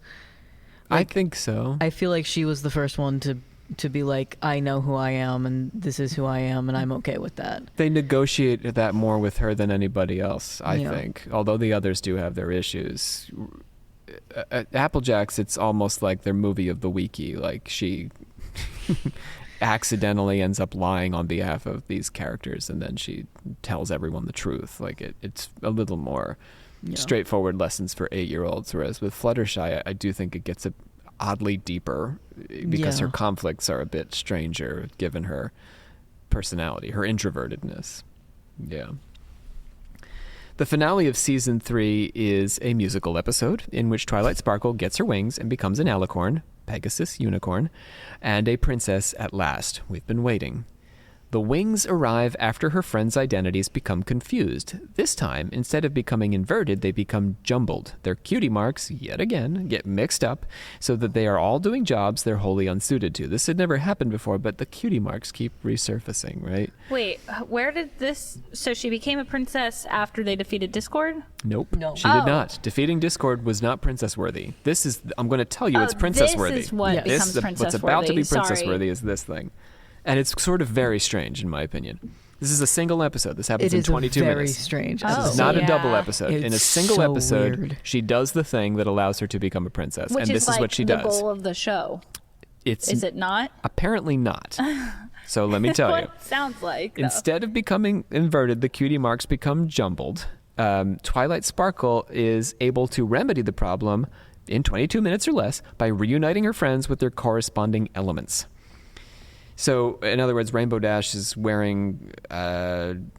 I think so. I feel like she was the first one to be like, I know who I am and this is who I am and I'm okay with that. They negotiate that more with her than anybody else, I Yeah. think. Although the others do have their issues. At Applejack's, it's almost like their movie of the wiki. Like she accidentally ends up lying on behalf of these characters, and then she tells everyone the truth. Like it's a little more straightforward lessons for 8-year-olds. Whereas with Fluttershy, I do think it gets oddly deeper because her Yeah. conflicts are a bit stranger given her personality, her introvertedness. Yeah. The finale of season 3 is a musical episode in which Twilight Sparkle gets her wings and becomes an alicorn, Pegasus unicorn, and a princess at last. We've been waiting. The wings arrive after her friends' identities become confused. This time, instead of becoming inverted, they become jumbled. Their cutie marks, yet again, get mixed up so that they are all doing jobs they're wholly unsuited to. This had never happened before, but the cutie marks keep resurfacing, right? Wait, where did this... So she became a princess after they defeated Discord? Nope. No. She did Oh. not. Defeating Discord was not princess worthy. This is, I'm going to tell you, it's princess worthy. This is what Yes. becomes princess What's about to be worthy. princess Sorry. worthy is this thing. And it's sort of very strange, in my opinion. This is a single episode. This happens It in is 22 very minutes. strange. Oh. This is not a Yeah. double episode. In a It's single so episode, weird. she does the thing that allows her to become a princess. Which and this is like what she the does. goal of the show. It's Is it not? apparently not. So let me tell What you. it sounds like. though. Instead of becoming inverted, the cutie marks become jumbled. Twilight Sparkle is able to remedy the problem in 22 minutes or less by reuniting her friends with their corresponding elements. So, in other words, Rainbow Dash is wearing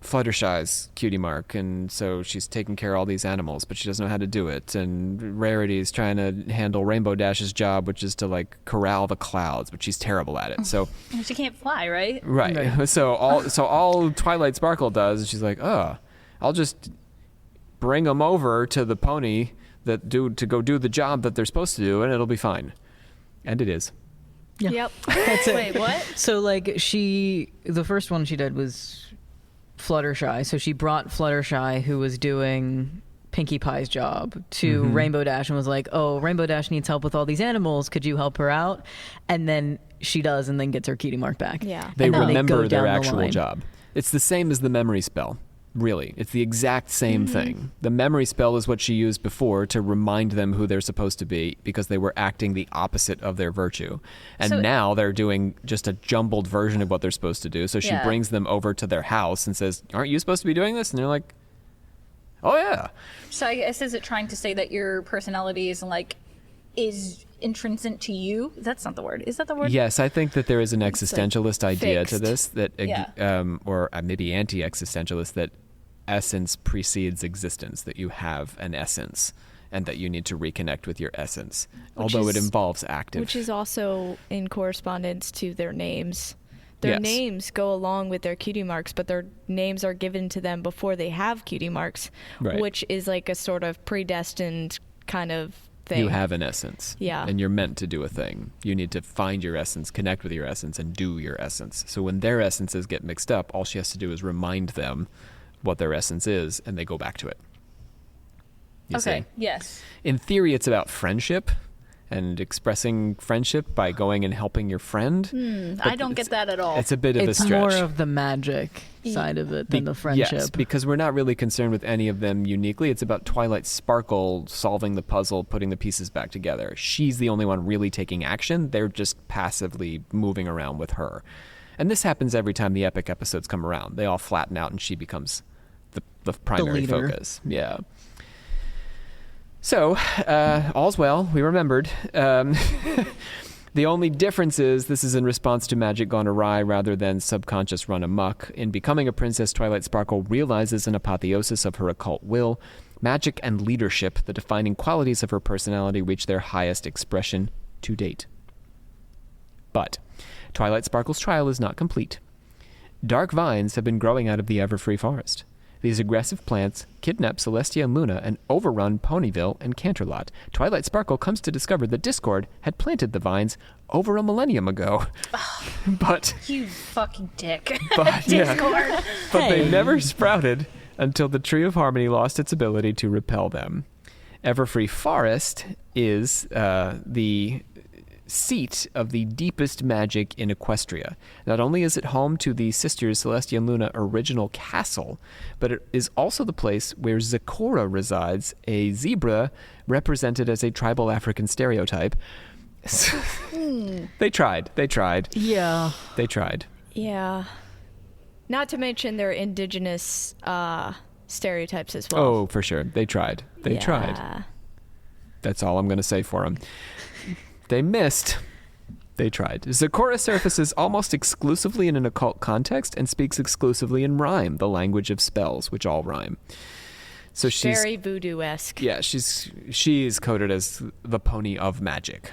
Fluttershy's cutie mark, and so she's taking care of all these animals, but she doesn't know how to do it. And Rarity's trying to handle Rainbow Dash's job, which is to like corral the clouds, but she's terrible at it. So, She can't fly, right? right. Right. So all Twilight Sparkle does is she's like, I'll just bring them over to the pony to go do the job that they're supposed to do, and it'll be fine. And it is. Yeah. Yep. That's it. Wait, what? So like the first one she did was Fluttershy. So she brought Fluttershy, who was doing Pinkie Pie's job, to Rainbow Dash and was like, oh, Rainbow Dash needs help with all these animals. Could you help her out? And then she does and then gets her cutie mark back. Yeah. They And then remember go their down the actual line. job. It's the same as the memory spell. Really, it's the exact same thing. The memory spell is what she used before to remind them who they're supposed to be because they were acting the opposite of their virtue. And now they're doing just a jumbled version of what they're supposed to do. So she brings them over to their house and says, aren't you supposed to be doing this? And they're like, oh, yeah. So I guess, is it trying to say that your personality is intrinsic to you? That's not the word. Is that the word? Yes, I think that there is an existentialist idea to fixed. this, that or maybe anti-existentialist, that essence precedes existence, that you have an essence and that you need to reconnect with your essence, although it involves active. Which is also in correspondence to their names. Their Yes. names go along with their cutie marks, but their names are given to them before they have cutie marks, Right. which is like a sort of predestined kind of thing. You have an essence. Yeah. And you're meant to do a thing. You need to find your essence, connect with your essence, and do your essence. So when their essences get mixed up, all she has to do is remind them what their essence is, and they go back to it. You Okay. see? Yes. In theory, it's about friendship and expressing friendship by going and helping your friend. I don't get that at all. It's a bit of a It's stretch. more of the magic side of it than the friendship. Yes, because we're not really concerned with any of them uniquely. It's about Twilight Sparkle solving the puzzle, putting the pieces back together. She's the only one really taking action. They're just passively moving around with her. And this happens every time the epic episodes come around. They all flatten out and she becomes the primary leader. focus. Yeah. So, all's well. We remembered. The only difference is this is in response to magic gone awry rather than subconscious run amok. In becoming a princess, Twilight Sparkle realizes an apotheosis of her occult will. Magic and leadership, the defining qualities of her personality, reach their highest expression to date. But Twilight Sparkle's trial is not complete. Dark vines have been growing out of the Everfree forest. These aggressive plants kidnap Celestia and Luna and overrun Ponyville and Canterlot. Twilight Sparkle comes to discover that Discord had planted the vines over a millennium ago. But You fucking dick. But, yeah. Discord. but they never sprouted until the Tree of Harmony lost its ability to repel them. Everfree Forest is the seat of the deepest magic in Equestria. Not only is it home to the sisters Celestia and Luna original castle, but it is also the place where Zecora resides, a zebra represented as a tribal African stereotype. They tried. Yeah. They tried. Yeah. Not to mention their indigenous stereotypes as well. Oh, for sure. They tried. They tried. Yeah. That's all I'm going to say for them. They missed. They tried. Zecora surfaces almost exclusively in an occult context and speaks exclusively in rhyme, the language of spells, which all rhyme. So she's Very voodoo-esque. yeah, she is coded as the pony of magic,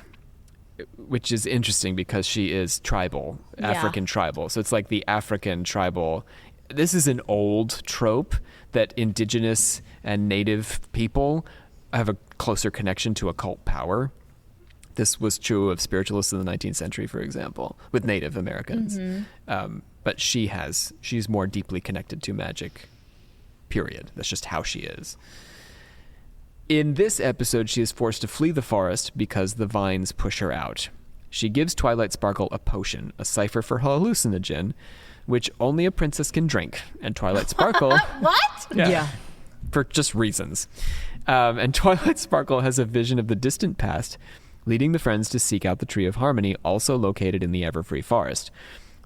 which is interesting because she is tribal, Yeah. African tribal. So it's like the African tribal. This is an old trope that indigenous and native people have a closer connection to occult power. This was true of spiritualists in the 19th century, for example, with Native Americans. But she's more deeply connected to magic, period. That's just how she is. In this episode, she is forced to flee the forest because the vines push her out. She gives Twilight Sparkle a potion, a cipher for hallucinogen, which only a princess can drink. And Twilight Sparkle... What? Yeah. For just reasons. And Twilight Sparkle has a vision of the distant past, leading the friends to seek out the Tree of Harmony, also located in the Everfree Forest.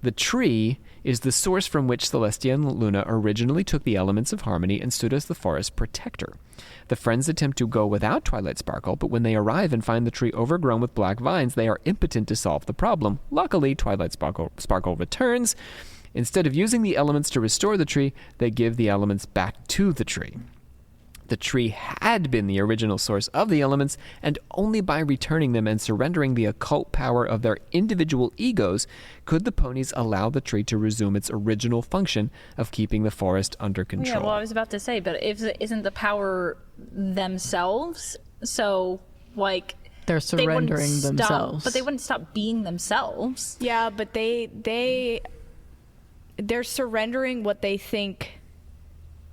The tree is the source from which Celestia and Luna originally took the elements of harmony and stood as the forest protector. The friends attempt to go without Twilight Sparkle, but when they arrive and find the tree overgrown with black vines, they are impotent to solve the problem. Luckily, Twilight Sparkle returns. Instead of using the elements to restore the tree, they give the elements back to the tree. The tree had been the original source of the elements, and only by returning them and surrendering the occult power of their individual egos could the ponies allow the tree to resume its original function of keeping the forest under control. Yeah, well, I was about to say, but isn't the power themselves? So, like, They're they wouldn't surrendering stop, themselves. but they wouldn't stop being themselves. Yeah, but they're surrendering what they think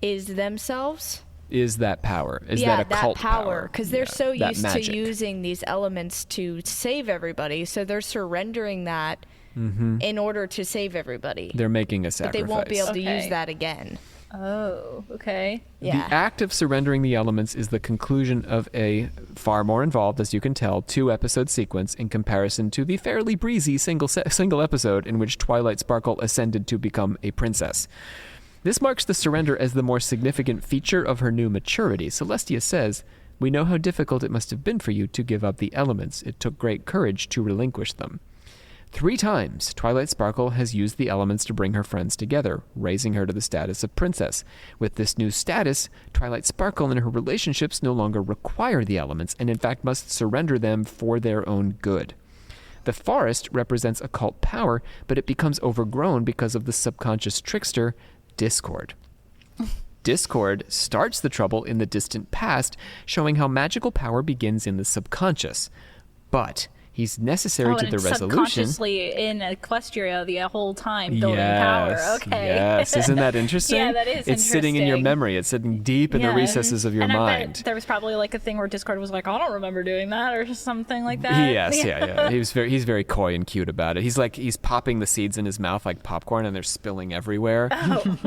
is themselves. Is that power? Is yeah, that occult power? Because they're Yeah, so that used to magic. using these elements to save everybody, so they're surrendering that in order to save everybody. They're making a But sacrifice. they won't be able to Okay. use that again. Oh, okay. Yeah. The act of surrendering the elements is the conclusion of a far more involved, as you can tell, 2-episode sequence in comparison to the fairly breezy single episode in which Twilight Sparkle ascended to become a princess. This marks the surrender as the more significant feature of her new maturity. Celestia says, "We know how difficult it must have been for you to give up the elements. It took great courage to relinquish them." 3 times, Twilight Sparkle has used the elements to bring her friends together, raising her to the status of princess. With this new status, Twilight Sparkle and her relationships no longer require the elements, and in fact must surrender them for their own good. The forest represents occult power, but it becomes overgrown because of the subconscious trickster, Discord. Discord starts the trouble in the distant past, showing how magical power begins in the subconscious. But he's necessary to the resolution. Subconsciously in Equestria the whole time building power. Okay. Yes, isn't that interesting? Yeah, that is It's sitting in your interesting. memory. It's sitting deep in the recesses of your and I mind. bet there was probably like a thing where Discord was like, I don't remember doing that or something like that. Yes, yeah. He's very coy and cute about it. He's popping the seeds in his mouth like popcorn, and they're spilling everywhere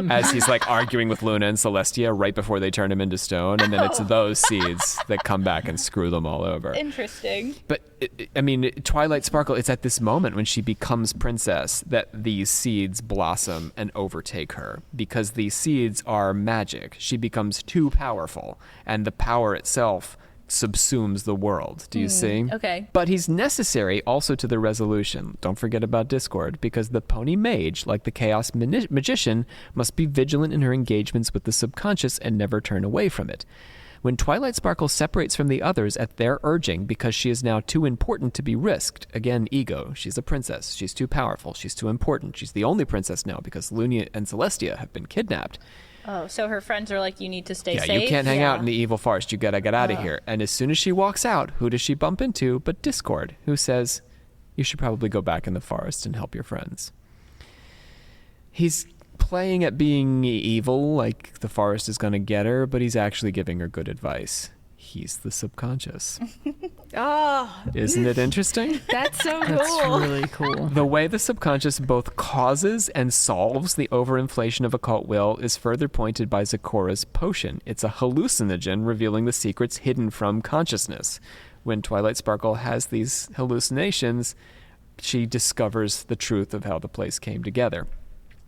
as he's like arguing with Luna and Celestia right before they turn him into stone, and then it's those seeds that come back and screw them all over. Interesting. But I mean, Twilight Sparkle, it's at this moment when she becomes princess that these seeds blossom and overtake her, because these seeds are magic. She becomes too powerful, and the power itself subsumes the world. Do you see? Okay. But he's necessary also to the resolution. Don't forget about Discord, because the pony mage, like the chaos magician, must be vigilant in her engagements with the subconscious and never turn away from it. When Twilight Sparkle separates from the others at their urging because she is now too important to be risked, again, ego, she's a princess, she's too powerful, she's too important, she's the only princess now because Luna and Celestia have been kidnapped. Oh, so her friends are like, you need to stay safe? Yeah, you can't hang out in the evil forest, you gotta get out of here. And as soon as she walks out, who does she bump into but Discord, who says, you should probably go back in the forest and help your friends. He's playing at being evil, like the forest is going to get her, but he's actually giving her good advice. He's the subconscious. Oh, Isn't it interesting? that's so cool. That's really cool. The way the subconscious both causes and solves the overinflation of occult will is further pointed by Zikora's potion. It's a hallucinogen revealing the secrets hidden from consciousness. When Twilight Sparkle has these hallucinations, she discovers the truth of how the place came together.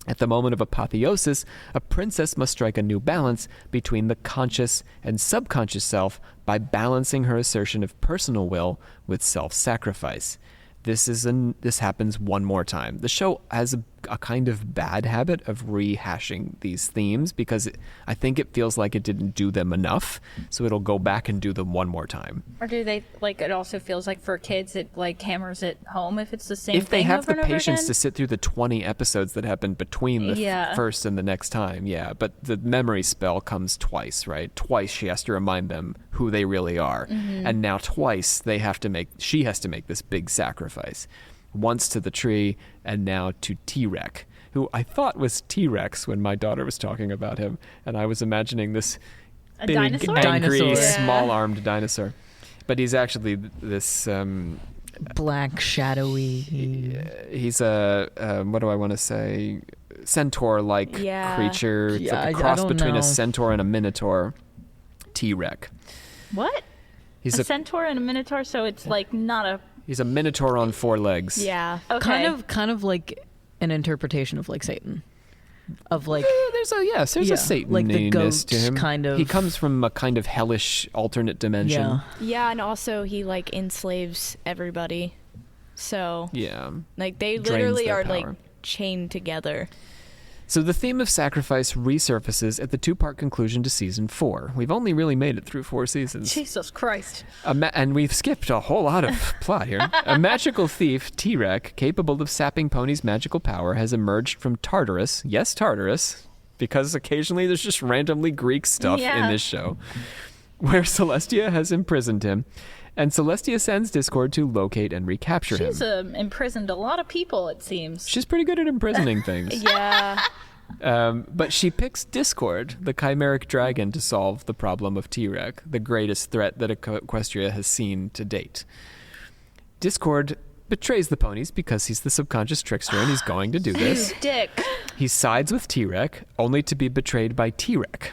At the moment of apotheosis, a princess must strike a new balance between the conscious and subconscious self by balancing her assertion of personal will with self-sacrifice. This happens one more time. The show has a kind of bad habit of rehashing these themes because I think it feels like it didn't do them enough, so it'll go back and do them one more time. Or do they, like, it also feels like for kids it, like, hammers it home if it's the same If thing they have over the and over patience again? to sit through the 20 episodes that happen between the first and the next time, yeah. But the memory spell comes twice, right? Twice she has to remind them who they really are. Mm-hmm. And now twice she has to make this big sacrifice. Once to the tree, and now to T-Rex, who I thought was T-Rex when my daughter was talking about him, and I was imagining this A big, dinosaur? angry, Dinosaur. small-armed dinosaur. But he's actually this... Black, shadowy. he's a what do I want to say, centaur-like creature. It's Yeah, like a I cross don't between know. a centaur and a minotaur. T-Rex. What? He's a a centaur and a minotaur, so it's like not a... he's a minotaur on 4 legs. Yeah. Okay. Kind of like an interpretation of like Satan. Of like There's a Sataniness like the goat to him. kind of. He comes from a kind of hellish alternate dimension. Yeah. Yeah, and also he like enslaves everybody. So Yeah. like they Drains literally their are like power. chained together. So the theme of sacrifice resurfaces at the 2-part conclusion to season 4. We've only really made it through 4 seasons. Jesus Christ. And we've skipped a whole lot of plot here. A magical thief, T-Rex, capable of sapping Pony's magical power, has emerged from Tartarus. Yes, Tartarus, because occasionally there's just randomly Greek stuff in this show, where Celestia has imprisoned him. And Celestia sends Discord to locate and recapture him. She's imprisoned a lot of people, it seems. She's pretty good at imprisoning things. Yeah. But she picks Discord, the chimeric dragon, to solve the problem of T-Rex, the greatest threat that Equestria has seen to date. Discord betrays the ponies because he's the subconscious trickster and he's going to do this. You dick. He sides with T-Rex, only to be betrayed by T-Rex.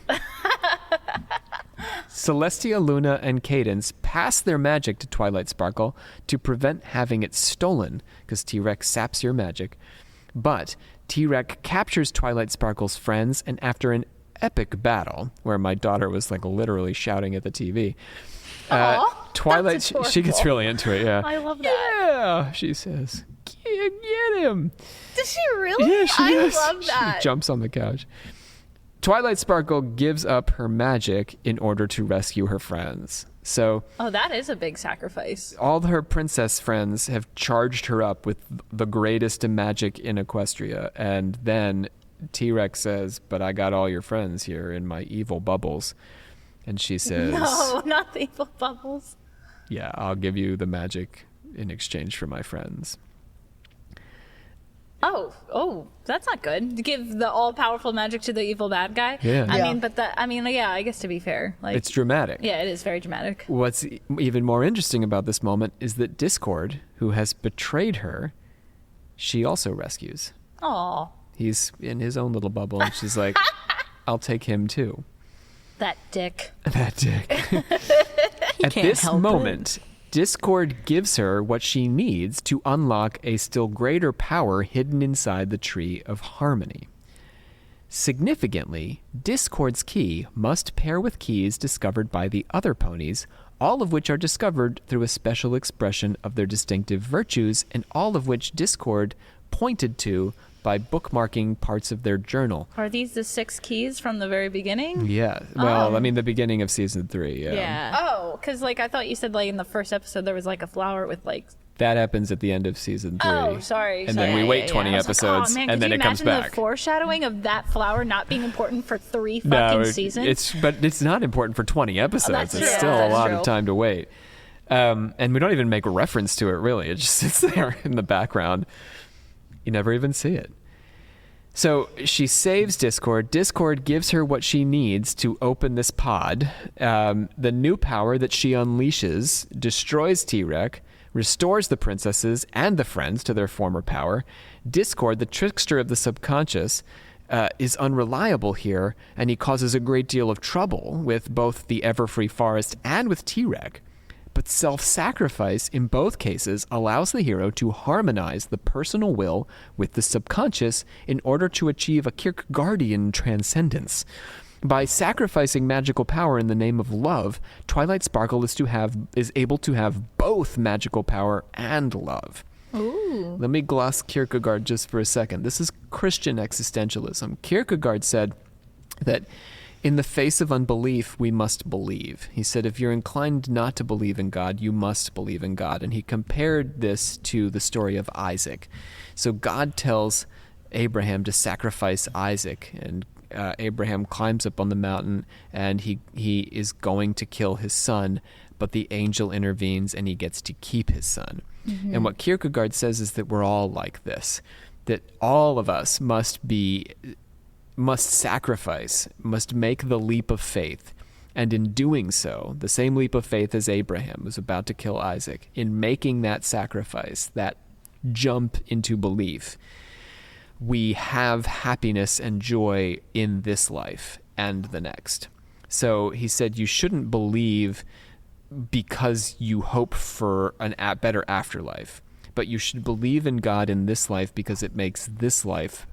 Celestia, Luna, and Cadence pass their magic to Twilight Sparkle to prevent having it stolen, because T-Rex saps your magic. But T-Rex captures Twilight Sparkle's friends, and after an epic battle, where my daughter was like literally shouting at the TV, Twilight, she gets really into it, yeah. I love that. Yeah, she says, get him. Does she really? Yeah, she does. love that. She jumps on the couch. Twilight Sparkle gives up her magic in order to rescue her friends. So that is a big sacrifice. all her princess friends have charged her up with the greatest magic in Equestria. And then T-Rex says, but I got all your friends here in my evil bubbles. And she says, No, not the evil bubbles. yeah, I'll give you the magic in exchange for my friends. Oh, that's not good. To give the all-powerful magic to the evil bad guy. Yeah. I mean, I guess to be fair, like It's dramatic. yeah, it is very dramatic. What's even more interesting about this moment is that Discord, who has betrayed her, she also rescues. Aw, He's in his own little bubble, and she's like, I'll take him too. that dick. That dick. At can't this help it. moment, Discord gives her what she needs to unlock a still greater power hidden inside the Tree of Harmony. Significantly, Discord's key must pair with keys discovered by the other ponies, all of which are discovered through a special expression of their distinctive virtues, and all of which Discord pointed to by bookmarking parts of their journal. Are these the 6 keys from the very beginning? Yeah. Well, I mean, the beginning of season 3. Yeah. Yeah. Oh, because like I thought you said like in the first episode there was like a flower with like. That happens at the end of season 3. Oh, sorry. And sorry. then we Yeah, wait yeah, 20 yeah. episodes, Oh man, and could then you it comes imagine back. the foreshadowing of that flower not being important for 3 fucking seasons? But it's not important for 20 episodes. that's It's true. still a That's lot true. of time to wait. And we don't even make a reference to it, really. It just sits there in the background. You never even see it. So she saves Discord. Discord gives her what she needs to open this pod. The new power that she unleashes destroys T-Rex, restores the princesses and the friends to their former power. Discord, the trickster of the subconscious, is unreliable here, and he causes a great deal of trouble with both the Everfree Forest and with T-Rex. But self-sacrifice in both cases allows the hero to harmonize the personal will with the subconscious in order to achieve a Kierkegaardian transcendence. By sacrificing magical power in the name of love, Twilight Sparkle is able to have both magical power and love. Ooh. Let me gloss Kierkegaard just for a second. This is Christian existentialism. Kierkegaard said that in the face of unbelief, we must believe. He said, if you're inclined not to believe in God, you must believe in God. And he compared this to the story of Isaac. So God tells Abraham to sacrifice Isaac, and Abraham climbs up on the mountain, and he is going to kill his son, but the angel intervenes, and he gets to keep his son. Mm-hmm. And what Kierkegaard says is that we're all like this, that all of us must sacrifice, must make the leap of faith. And in doing so, the same leap of faith as Abraham was about to kill Isaac, in making that sacrifice, that jump into belief, we have happiness and joy in this life and the next. So he said you shouldn't believe because you hope for a better afterlife, but you should believe in God in this life because it makes this life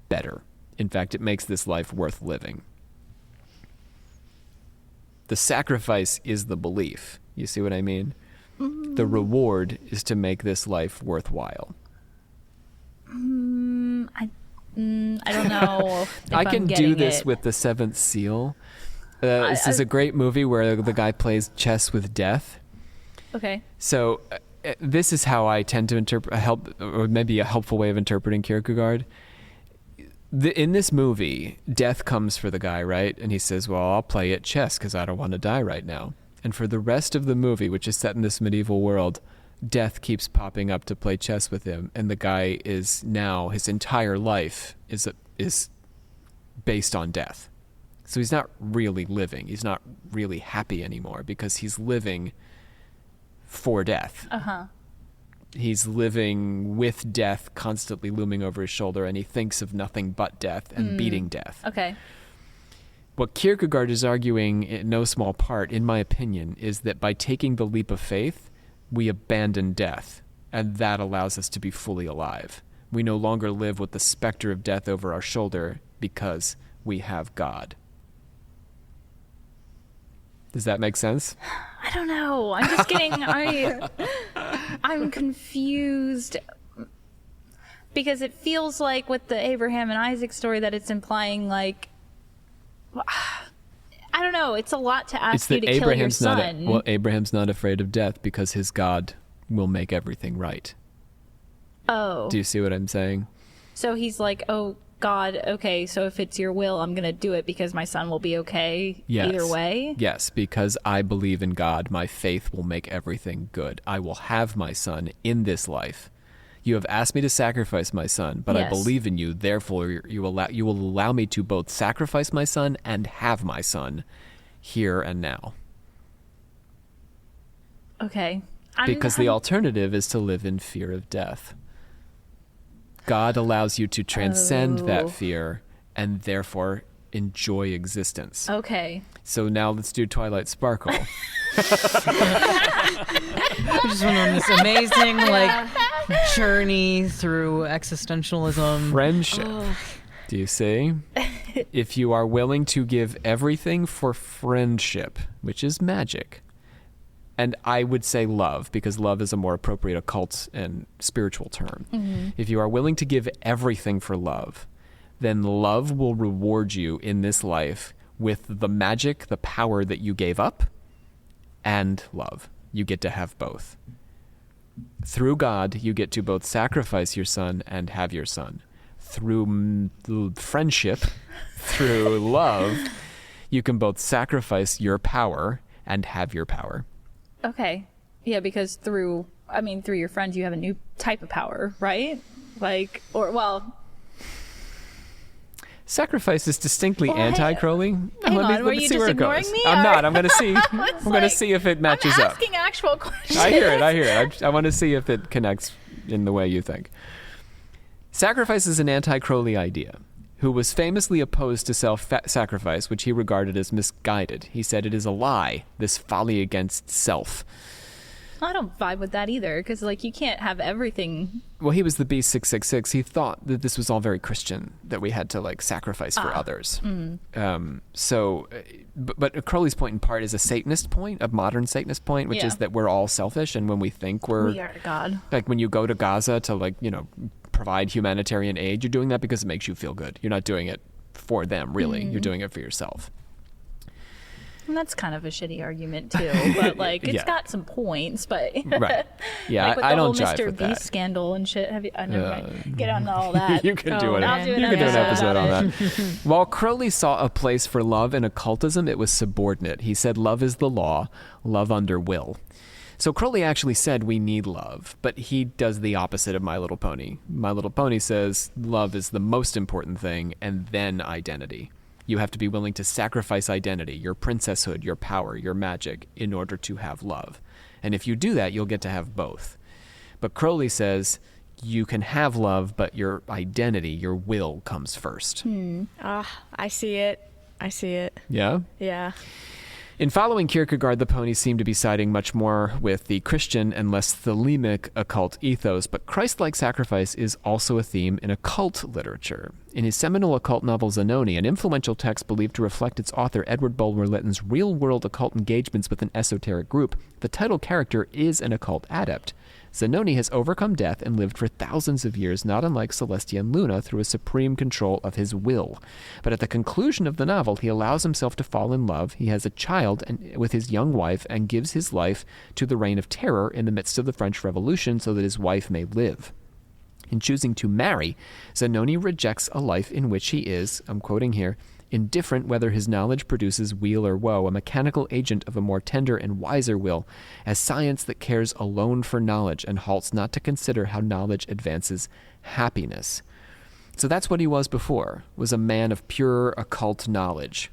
better. In fact, it makes this life worth living. The sacrifice is the belief. You see what I mean? Mm-hmm. The reward is to make this life worthwhile. I don't know. If I can I'm do getting this it. with The Seventh Seal. This is a great movie where the guy plays chess with death. Okay. So this is how I tend to or maybe a helpful way of interpreting Kierkegaard. In this movie, death comes for the guy, right? And he says, well, I'll play at chess because I don't want to die right now. And for the rest of the movie, which is set in this medieval world, death keeps popping up to play chess with him. And the guy is now, his entire life is based on death. So he's not really living. He's not really happy anymore because he's living for death. Uh-huh. He's living with death constantly looming over his shoulder, and he thinks of nothing but death and beating death. Okay. What Kierkegaard is arguing, in no small part, in my opinion, is that by taking the leap of faith, we abandon death, and that allows us to be fully alive. We no longer live with the specter of death over our shoulder because we have God. Does that make sense? I don't know. I'm just getting I'm confused because it feels like with the Abraham and Isaac story that it's implying like I don't know. It's a lot to ask you to kill your son. Abraham's not afraid of death because his God will make everything right. Oh. Do you see what I'm saying? So he's like, oh, God, okay, so if it's your will, I'm going to do it because my son will be okay either way? Yes, because I believe in God, my faith will make everything good. I will have my son in this life. You have asked me to sacrifice my son, but I believe in you, therefore you will allow me to both sacrifice my son and have my son here and now. Okay. Because the alternative is to live in fear of death. God allows you to transcend that fear and therefore enjoy existence. Okay. So now let's do Twilight Sparkle. We just went on this amazing journey through existentialism. Friendship. Do you see? If you are willing to give everything for friendship, which is magic, and I would say love, because love is a more appropriate occult and spiritual term. Mm-hmm. If you are willing to give everything for love, then love will reward you in this life with the magic, the power that you gave up, and love. You get to have both. Through God, you get to both sacrifice your son and have your son. Through friendship, through love, you can both sacrifice your power and have your power. Okay. Yeah, because through your friends, you have a new type of power, right? Sacrifice is distinctly anti-Crowley. Hang on, were you just ignoring me? I'm not. I'm going to see. I'm going to see if it matches up. I'm asking actual questions. I hear it. I want to see if it connects in the way you think. Sacrifice is an anti-Crowley idea, who was famously opposed to self-sacrifice, which he regarded as misguided. He said it is a lie, this folly against self. I don't vibe with that either, because you can't have everything. Well, he was the B666. He thought that this was all very Christian, that we had to sacrifice for others. But Crowley's point in part is a Satanist point, a modern Satanist point, which is that we're all selfish, and when we think we are God. Like when you go to Gaza to provide humanitarian aid, you're doing that because it makes you feel good. You're not doing it for them, really. You're doing it for yourself. And that's kind of a shitty argument too, but it's got some points. But right, yeah, with I don't the whole jive Mr. with Beast that. scandal and shit. Have you? I never mind. Get on all that. You can do it. I'll do You can do an episode on that. While Crowley saw a place for love in occultism, it was subordinate. He said love is the law, love under will. So Crowley actually said we need love, but he does the opposite of My Little Pony. My Little Pony says love is the most important thing, and then identity. You have to be willing to sacrifice identity, your princesshood, your power, your magic, in order to have love. And if you do that, you'll get to have both. But Crowley says you can have love, but your identity, your will, comes first. I see it. Yeah? Yeah. In following Kierkegaard, the ponies seem to be siding much more with the Christian and less thelemic occult ethos, but Christ-like sacrifice is also a theme in occult literature. In his seminal occult novel Zanoni, an influential text believed to reflect its author Edward Bulwer-Lytton's real-world occult engagements with an esoteric group, the title character is an occult adept. Zanoni has overcome death and lived for thousands of years, not unlike Celestia and Luna, through a supreme control of his will. But at the conclusion of the novel, he allows himself to fall in love. He has a child with his young wife and gives his life to the reign of terror in the midst of the French Revolution so that his wife may live. In choosing to marry, Zanoni rejects a life in which he is, I'm quoting here, indifferent whether his knowledge produces weal or woe, a mechanical agent of a more tender and wiser will, as science that cares alone for knowledge and halts not to consider how knowledge advances happiness. So that's what he was before, was a man of pure occult knowledge.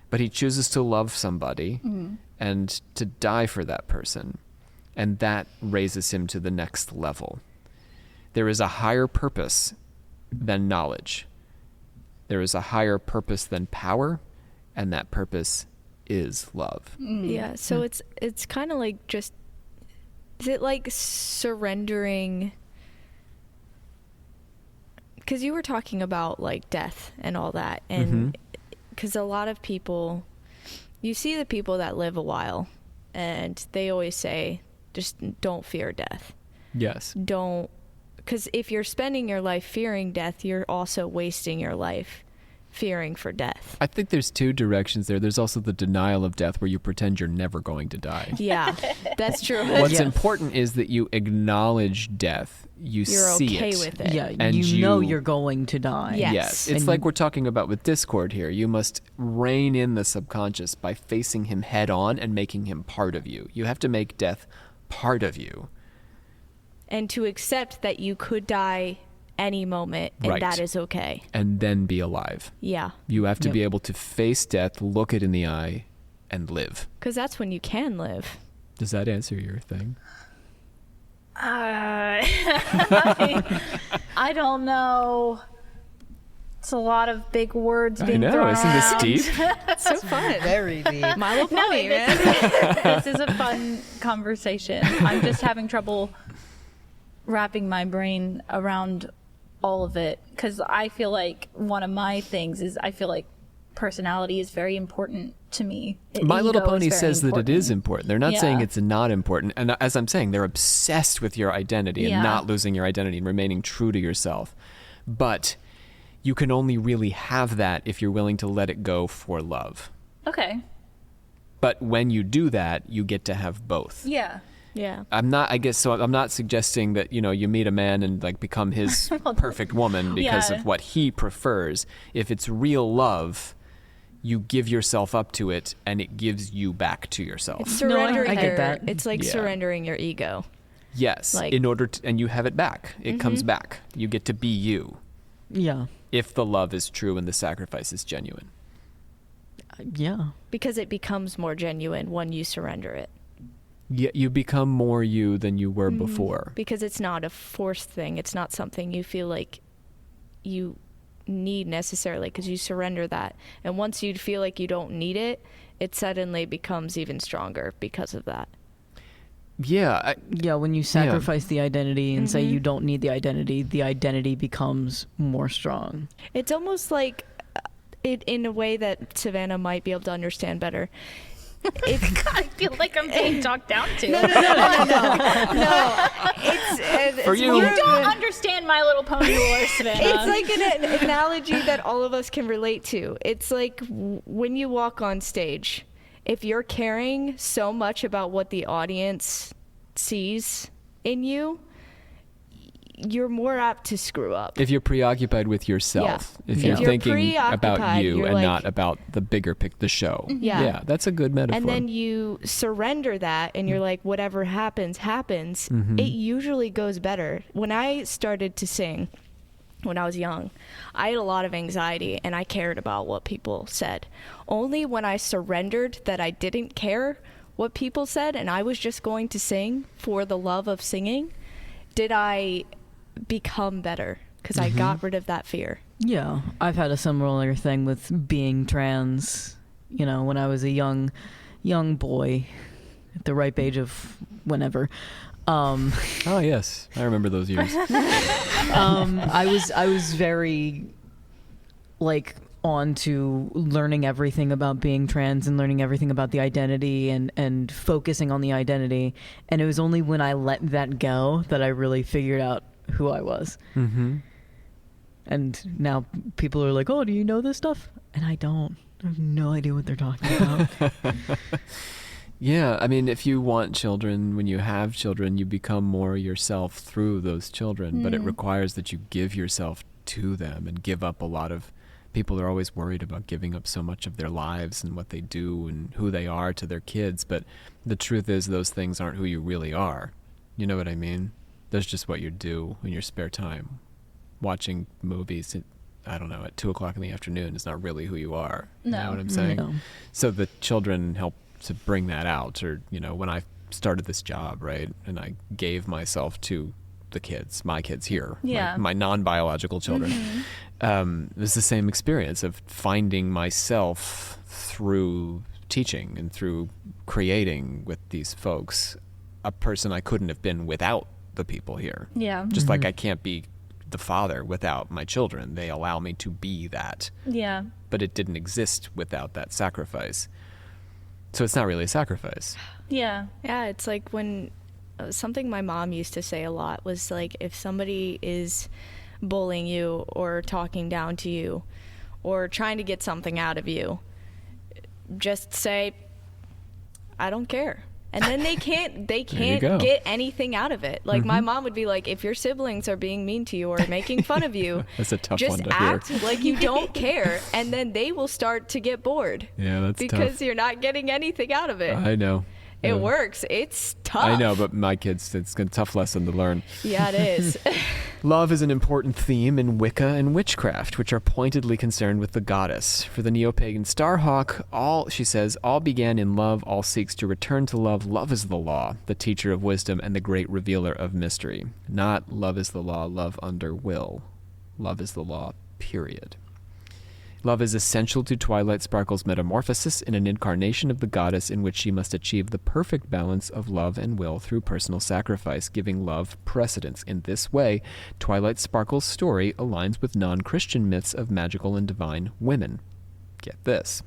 But he chooses to love somebody and to die for that person. and that raises him to the next level. There is a higher purpose than knowledge. There is a higher purpose than power, and that purpose is love. Yeah, so it's kind of like just, is it like surrendering? Because you were talking about like death and all that, and because a lot of people, you see the people that live a while, and they always say, just don't fear death. Yes. Don't, because if you're spending your life fearing death, you're also wasting your life fearing for death. I think there's two directions there. There's also the denial of death where you pretend you're never going to die. Yeah, that's true. What's important is that you acknowledge death. You're see okay it. with it. Yeah, And you know you're going to die. Yeah. Yes. It's And like we're talking about with Discord here. You must rein in the subconscious by facing him head on and making him part of you. You have to make death part of you. And to accept that you could die any moment, and Right. that is okay. And then be alive. Yeah, You have to Yep. be able to face death, look it in the eye, and live. because that's when you can live. Does that answer your thing? I don't know. It's a lot of big words being I know. thrown Isn't this around. deep? So fun. Very deep. My little No, pony, this man. this is a fun conversation. I'm just having trouble wrapping my brain around all of it because I feel like one of my things is I feel like personality is very important to me. My Little Ego is Pony very says that it is important. They're not saying Yeah. it's not important. And as I'm saying, they're obsessed with your identity and Yeah. not losing your identity and remaining true to yourself. But you can only really have that if you're willing to let it go for love. Okay. But when you do that, you get to have both. Yeah. Yeah. I'm not suggesting that, you meet a man and like become his perfect woman because Yeah. of what he prefers. If it's real love, you give yourself up to it and it gives you back to yourself. It's No, I surrendering get your, that. it's like Yeah. surrendering your ego. Yes, Like- in order to, and you have it back. It comes back. You get to be you Yeah. if the love is true and the sacrifice is genuine. Yeah. Because it becomes more genuine when you surrender it. Yeah, you become more you than you were before. Because it's not a forced thing. It's not something you feel like you need necessarily, because you surrender that. And once you feel like you don't need it, it suddenly becomes even stronger because of that. Yeah, Yeah, when you sacrifice the identity and say you don't need the identity becomes more strong. It's almost like it in a way that Savannah might be able to understand better. I feel like I'm being talked down to. No. It's For you- You don't understand My Little Pony lore, Savannah. It's like an analogy that all of us can relate to. It's like when you walk on stage, if you're caring so much about what the audience sees in you, you're more apt to screw up. if you're preoccupied with yourself, Yeah. if If you're you're thinking about preoccupied, you you're and like- not about the bigger the show. Yeah. That's a good metaphor. And then you surrender that and you're like, whatever happens, happens. Mm-hmm. It usually goes better. When I started to sing, when I was young, I had a lot of anxiety and I cared about what people said. Only when I surrendered that I didn't care what people said and I was just going to sing for the love of singing, did I become better, because I got rid of that fear. Yeah, I've had a similar thing with being trans. When I was a young boy, at the ripe age of whenever. oh yes, I remember those years. I was very like on to learning everything about being trans and learning everything about the identity and focusing on the identity. And it was only when I let that go that I really figured out who I was. Mm-hmm. And now people are like, oh, do you know this stuff? And I don't. I have no idea what they're talking about. Yeah, I mean, if you want children, when you have children, you become more yourself through those children, but it requires that you give yourself to them and give up a lot of. People are always worried about giving up so much of their lives and what they do and who they are to their kids, but the truth is those things aren't who you really are. You know what I mean? That's just what you do in your spare time. Watching movies at 2 o'clock in the afternoon is not really who you are. You know No. what I'm saying? No. So the children help to bring that out. Or, when I started this job, right? And I gave myself to the kids, my kids here, Yeah. my non-biological children. It was the same experience of finding myself through teaching and through creating with these folks, a person I couldn't have been without the people here. Yeah. Just like I can't be the father without my children. They allow me to be that. Yeah. But it didn't exist without that sacrifice. So it's not really a sacrifice. Yeah. Yeah, it's like when something my mom used to say a lot was like, if somebody is bullying you or talking down to you or trying to get something out of you, just say, I don't care. And then they can't get anything out of it. Like my mom would be like, if your siblings are being mean to you or making fun of you, That's a tough just one to act hear. like you don't care, and then they will start to get bored. Yeah, that's because tough. you're not getting anything out of it. I know. It Yeah. works. It's tough. I know, but my kids, it's a tough lesson to learn. Yeah, it is. Love is an important theme in Wicca and witchcraft, which are pointedly concerned with the goddess. For the neo-pagan Starhawk, all began in love, all seeks to return to love. Love is the law, the teacher of wisdom and the great revealer of mystery. Not love is the law, love under will. Love is the law, period. Love is essential to Twilight Sparkle's metamorphosis in an incarnation of the goddess in which she must achieve the perfect balance of love and will through personal sacrifice, giving love precedence. In this way, Twilight Sparkle's story aligns with non-Christian myths of magical and divine women. Get this.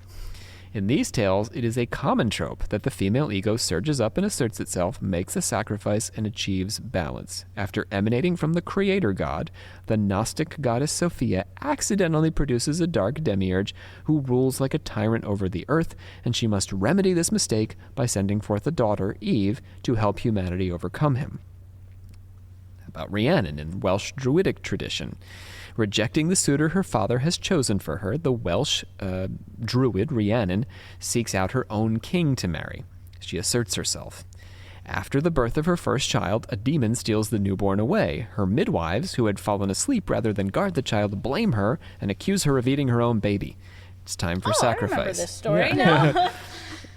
In these tales, it is a common trope that the female ego surges up and asserts itself, makes a sacrifice, and achieves balance. After emanating from the creator god, the Gnostic goddess Sophia accidentally produces a dark demiurge who rules like a tyrant over the earth, and she must remedy this mistake by sending forth a daughter, Eve, to help humanity overcome him. About Rhiannon in Welsh Druidic tradition. Rejecting the suitor her father has chosen for her, the Welsh druid Rhiannon seeks out her own king to marry. She asserts herself. After the birth of her first child, a demon steals the newborn away. Her midwives, who had fallen asleep rather than guard the child, blame her and accuse her of eating her own baby. It's time for sacrifice. I remember this story Yeah. now.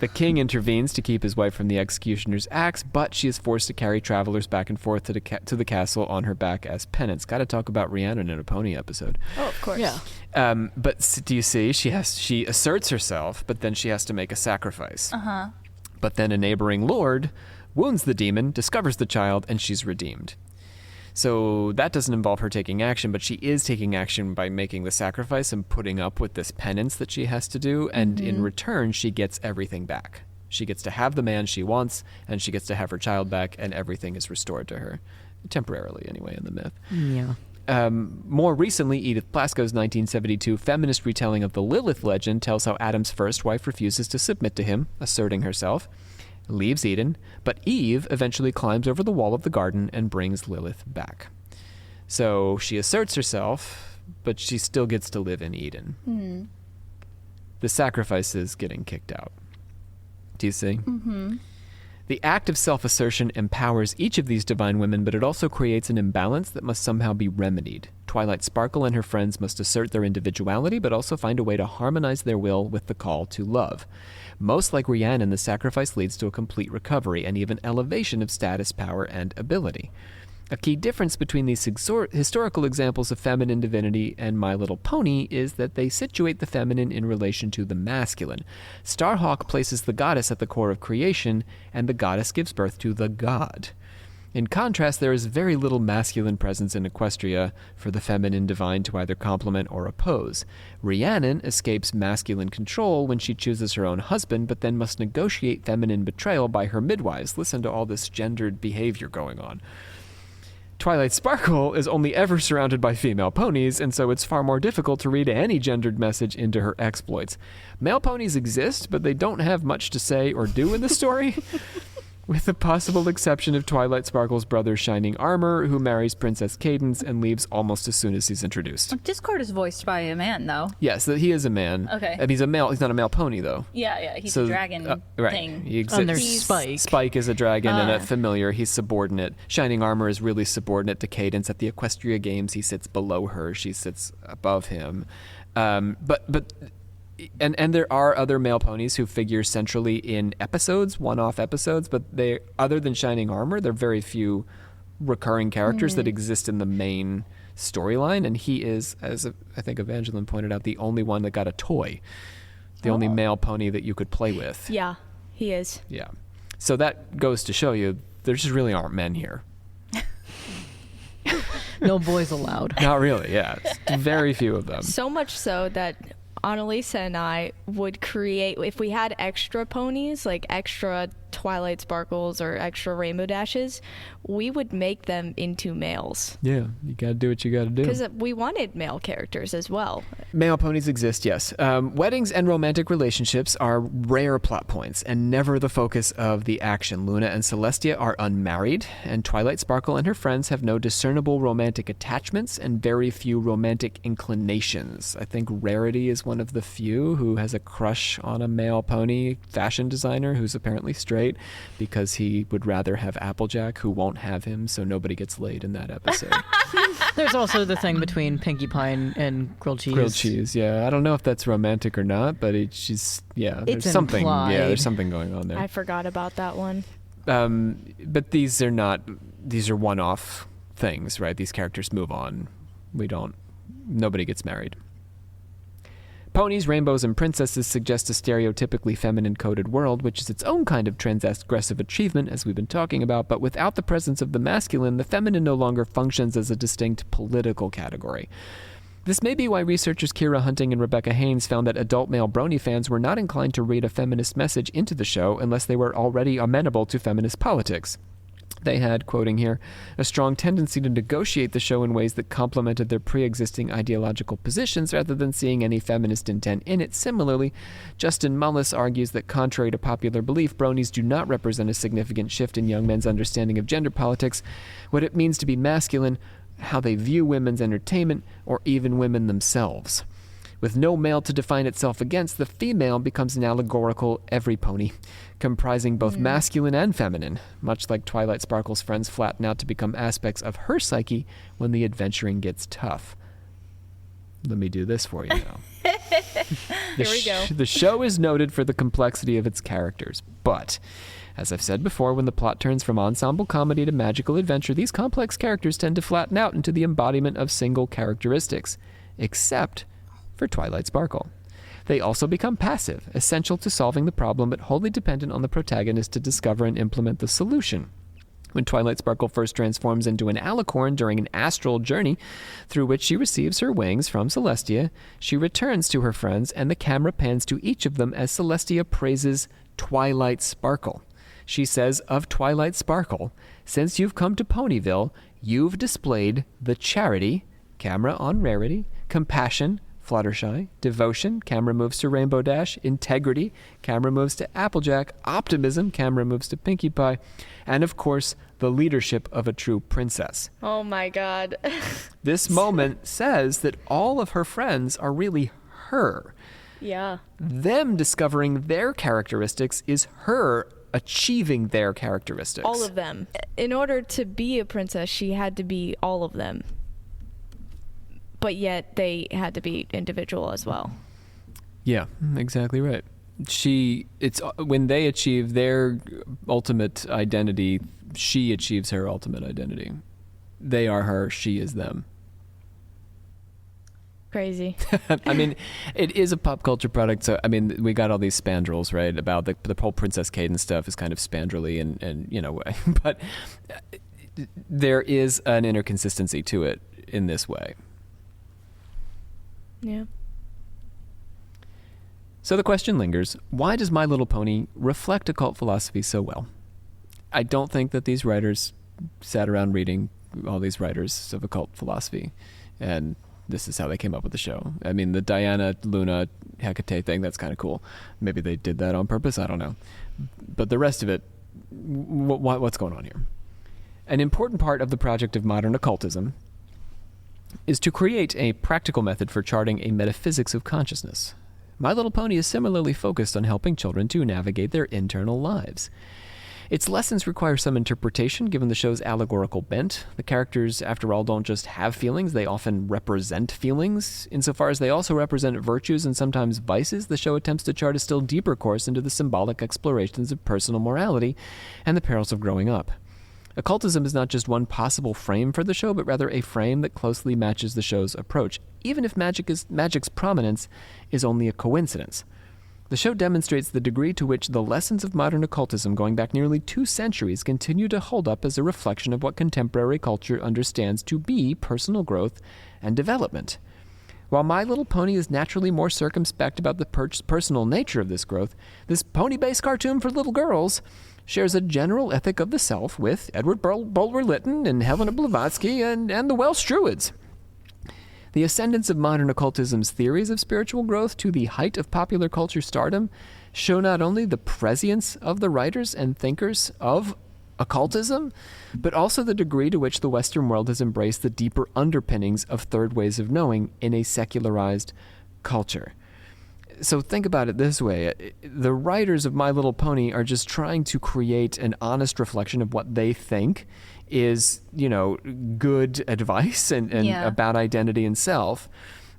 The king intervenes to keep his wife from the executioner's axe, but she is forced to carry travelers back and forth to the castle on her back as penance. Got to talk about Rhiannon in a pony episode. Oh, of course. Yeah. But do you see? She asserts herself, but then she has to make a sacrifice. Uh-huh. But then a neighboring lord wounds the demon, discovers the child, and she's redeemed. So that doesn't involve her taking action, but she is taking action by making the sacrifice and putting up with this penance that she has to do, and in return, she gets everything back. She gets to have the man she wants, and she gets to have her child back, and everything is restored to her. Temporarily, anyway, in the myth. Yeah. More recently, Edith Plasko's 1972 feminist retelling of the Lilith legend tells how Adam's first wife refuses to submit to him, asserting herself, leaves Eden, but Eve eventually climbs over the wall of the garden and brings Lilith back. So she asserts herself, but she still gets to live in Eden. Mm. The sacrifice is getting kicked out. Do you see? Mm-hmm. The act of self-assertion empowers each of these divine women, but it also creates an imbalance that must somehow be remedied. Twilight Sparkle and her friends must assert their individuality, but also find a way to harmonize their will with the call to love. Most like Rhiannon, the sacrifice leads to a complete recovery and even elevation of status, power, and ability. A key difference between these historical examples of feminine divinity and My Little Pony is that they situate the feminine in relation to the masculine. Starhawk places the goddess at the core of creation, and the goddess gives birth to the god. In contrast, there is very little masculine presence in Equestria for the feminine divine to either complement or oppose. Rhiannon escapes masculine control when she chooses her own husband, but then must negotiate feminine betrayal by her midwives. Listen to all this gendered behavior going on. Twilight Sparkle is only ever surrounded by female ponies, and so it's far more difficult to read any gendered message into her exploits. Male ponies exist, but they don't have much to say or do in the story. With the possible exception of Twilight Sparkle's brother Shining Armor, who marries Princess Cadence and leaves almost as soon as he's introduced. Discord is voiced by a man, though. Yes, he is a man. Okay. And he's a male. He's not a male pony, though. Yeah, he's a dragon right. thing. He exists. And there's Spike. Spike is a dragon and a familiar. He's subordinate. Shining Armor is really subordinate to Cadence. At the Equestria Games, he sits below her. She sits above him. But and there are other male ponies who figure centrally in episodes, one-off episodes, but they, other than Shining Armor, there are very few recurring characters that exist in the main storyline, and he is, as I think Evangeline pointed out, the only one that got a toy, the only male pony that you could play with. Yeah, he is. Yeah. So that goes to show you there just really aren't men here. No boys allowed. Not really, yeah. It's very few of them. So much so that Annalisa and I would create, if we had extra ponies, like extra Twilight Sparkles or extra Rainbow Dashes, we would make them into males. Yeah, you gotta do what you gotta do. Because we wanted male characters as well. Male ponies exist, yes. Weddings and romantic relationships are rare plot points and never the focus of the action. Luna and Celestia are unmarried, and Twilight Sparkle and her friends have no discernible romantic attachments and very few romantic inclinations. I think Rarity is one of the few who has a crush on a male pony fashion designer who's apparently straight because he would rather have Applejack, who won't have him, so nobody gets laid in that episode. There's also the thing between Pinkie Pie and Grilled Cheese. Grilled Cheese, yeah. I don't know if that's romantic or not, but there's It's something. implied. Yeah, there's something going on there. I forgot about that one. But these are one-off things, right? These characters move on. Nobody gets married. Ponies, rainbows, and princesses suggest a stereotypically feminine-coded world, which is its own kind of transgressive achievement, as we've been talking about, but without the presence of the masculine, the feminine no longer functions as a distinct political category. This may be why researchers Kira Hunting and Rebecca Haynes found that adult male Brony fans were not inclined to read a feminist message into the show unless they were already amenable to feminist politics. They had, quoting here, a strong tendency to negotiate the show in ways that complemented their pre-existing ideological positions rather than seeing any feminist intent in it. Similarly, Justin Mullis argues that contrary to popular belief, bronies do not represent a significant shift in young men's understanding of gender politics, what it means to be masculine, how they view women's entertainment, or even women themselves. With no male to define itself against, the female becomes an allegorical every pony, comprising both masculine and feminine, much like Twilight Sparkle's friends flatten out to become aspects of her psyche when the adventuring gets tough. Let me do this for you now. Here we go. The show is noted for the complexity of its characters, but, as I've said before, when the plot turns from ensemble comedy to magical adventure, these complex characters tend to flatten out into the embodiment of single characteristics, except for Twilight Sparkle. They also become passive, essential to solving the problem, but wholly dependent on the protagonist to discover and implement the solution. When Twilight Sparkle first transforms into an alicorn during an astral journey through which she receives her wings from Celestia, she returns to her friends, and the camera pans to each of them as Celestia praises Twilight Sparkle. She says of Twilight Sparkle, "Since you've come to Ponyville, you've displayed the charity," camera on Rarity, "compassion," Fluttershy, devotion, camera moves to Rainbow Dash, integrity, camera moves to Applejack, optimism, camera moves to Pinkie Pie, and of course, the leadership of a true princess. Oh my god. This moment says that all of her friends are really her. Yeah. Them discovering their characteristics is her achieving their characteristics. All of them. In order to be a princess, she had to be all of them. But yet they had to be individual as well. Yeah, exactly right. It's when they achieve their ultimate identity, she achieves her ultimate identity. They are her, she is them. Crazy. I mean, it is a pop culture product, so I mean, we got all these spandrels, right? About the whole Princess Cadence stuff is kind of spandrelly and you know, but there is an inconsistency to it in this way. Yeah. So the question lingers, why does My Little Pony reflect occult philosophy so well? I don't think that these writers sat around reading all these writers of occult philosophy, and this is how they came up with the show. I mean, the Diana, Luna, Hecate thing, that's kind of cool. Maybe they did that on purpose, I don't know. But the rest of it, what's going on here? An important part of the project of modern occultism is to create a practical method for charting a metaphysics of consciousness. My Little Pony is similarly focused on helping children to navigate their internal lives. Its lessons require some interpretation given the show's allegorical bent. The characters, after all, don't just have feelings, they often represent feelings. Insofar as they also represent virtues and sometimes vices, the show attempts to chart a still deeper course into the symbolic explorations of personal morality and the perils of growing up. Occultism is not just one possible frame for the show, but rather a frame that closely matches the show's approach, even if magic's prominence is only a coincidence. The show demonstrates the degree to which the lessons of modern occultism going back nearly 2 centuries continue to hold up as a reflection of what contemporary culture understands to be personal growth and development. While My Little Pony is naturally more circumspect about the personal nature of this growth, this pony-based cartoon for little girls shares a general ethic of the self with Edward Bulwer-Lytton and Helena Blavatsky and the Welsh Druids. The ascendance of modern occultism's theories of spiritual growth to the height of popular culture stardom show not only the prescience of the writers and thinkers of occultism, but also the degree to which the Western world has embraced the deeper underpinnings of third ways of knowing in a secularized culture. So think about it this way. The writers of My Little Pony are just trying to create an honest reflection of what they think is, good advice and about identity and self.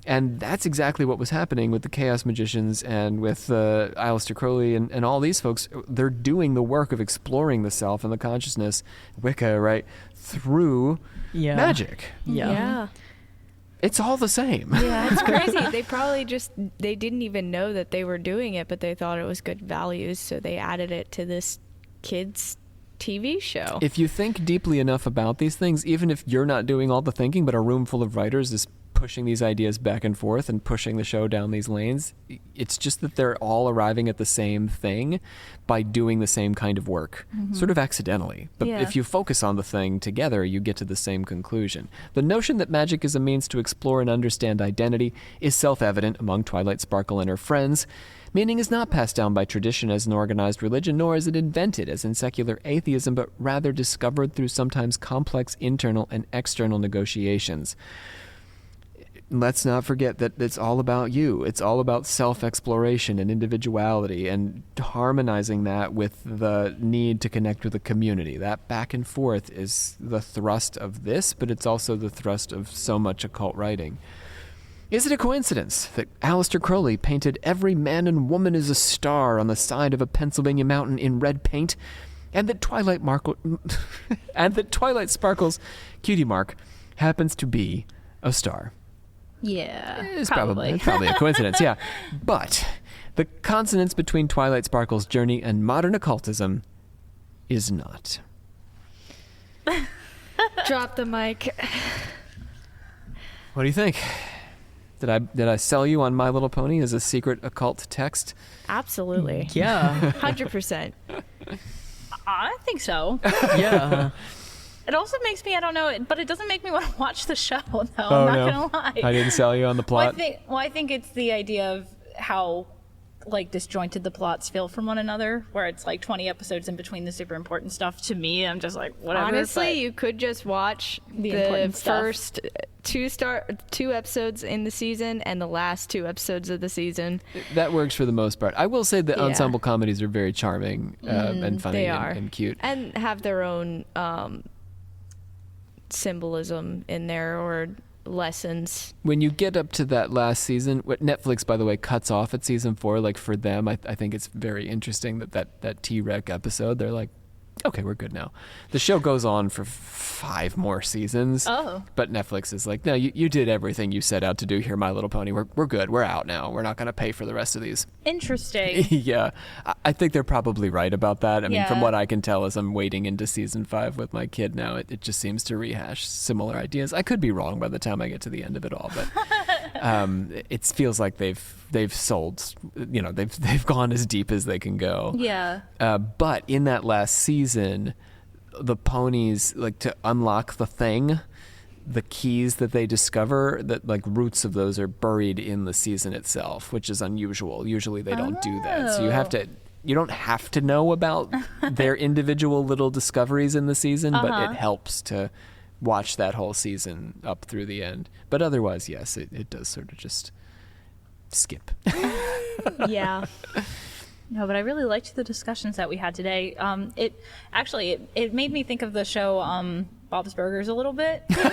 And that's exactly what was happening with the Chaos Magicians and with Aleister Crowley and all these folks. They're doing the work of exploring the self and the consciousness, Wicca, right, through magic. Yeah. It's all the same. Yeah, it's crazy. They probably they didn't even know that they were doing it, but they thought it was good values, so they added it to this kids' TV show. If you think deeply enough about these things, even if you're not doing all the thinking, but a room full of writers is pushing these ideas back and forth and pushing the show down these lanes, it's just that they're all arriving at the same thing by doing the same kind of work, sort of accidentally. But if you focus on the thing together, you get to the same conclusion. The notion that magic is a means to explore and understand identity is self-evident among Twilight Sparkle and her friends. Meaning is not passed down by tradition as an organized religion, nor is it invented as in secular atheism, but rather discovered through sometimes complex internal and external negotiations. Let's not forget that it's all about you. It's all about self-exploration and individuality and harmonizing that with the need to connect with the community. That back and forth is the thrust of this, but it's also the thrust of so much occult writing. Is it a coincidence that Aleister Crowley painted every man and woman as a star on the side of a Pennsylvania mountain in red paint, and that Twilight Sparkle's cutie mark happens to be a star? Yeah, It's probably a coincidence, yeah. But the consonance between Twilight Sparkle's journey and modern occultism is not. Drop the mic. What do you think? Did I sell you on My Little Pony as a secret occult text? Absolutely. Yeah. 100%. I think so. Yeah. It also makes me, I don't know, but it doesn't make me want to watch the show, though. Oh, I'm not no. going to lie. I didn't sell you on the plot? I think it's the idea of how, disjointed the plots feel from one another, where it's 20 episodes in between the super important stuff. To me, I'm just whatever. Honestly, you could just watch the important stuff. first two episodes in the season and the last 2 episodes of the season. That works for the most part. I will say that ensemble comedies are very charming and funny They are. and cute. And have their own symbolism in there or lessons. When you get up to that last season, what Netflix, by the way, cuts off at season 4, for them, I think it's very interesting that T-Rex episode, they're like, okay, we're good now. The show goes on for 5 more seasons. Oh. But Netflix is like, no, you did everything you set out to do here, My Little Pony. We're good. We're out now. We're not going to pay for the rest of these. Interesting. Yeah. I think they're probably right about that. I mean, from Yeah. what I can tell as I'm wading into season 5 with my kid now, it just seems to rehash similar ideas. I could be wrong by the time I get to the end of it all, but it feels like they've sold, they've gone as deep as they can go. Yeah. But in that last season, the ponies, to unlock the thing, the keys that they discover, that roots of those are buried in the season itself, which is unusual. Usually they don't do that. So you don't have to know about their individual little discoveries in the season, but it helps to watch that whole season up through the end. But otherwise, yes, it does sort of just skip. Yeah. No, but I really liked the discussions that we had today. It made me think of the show Bob's Burgers a little bit. Because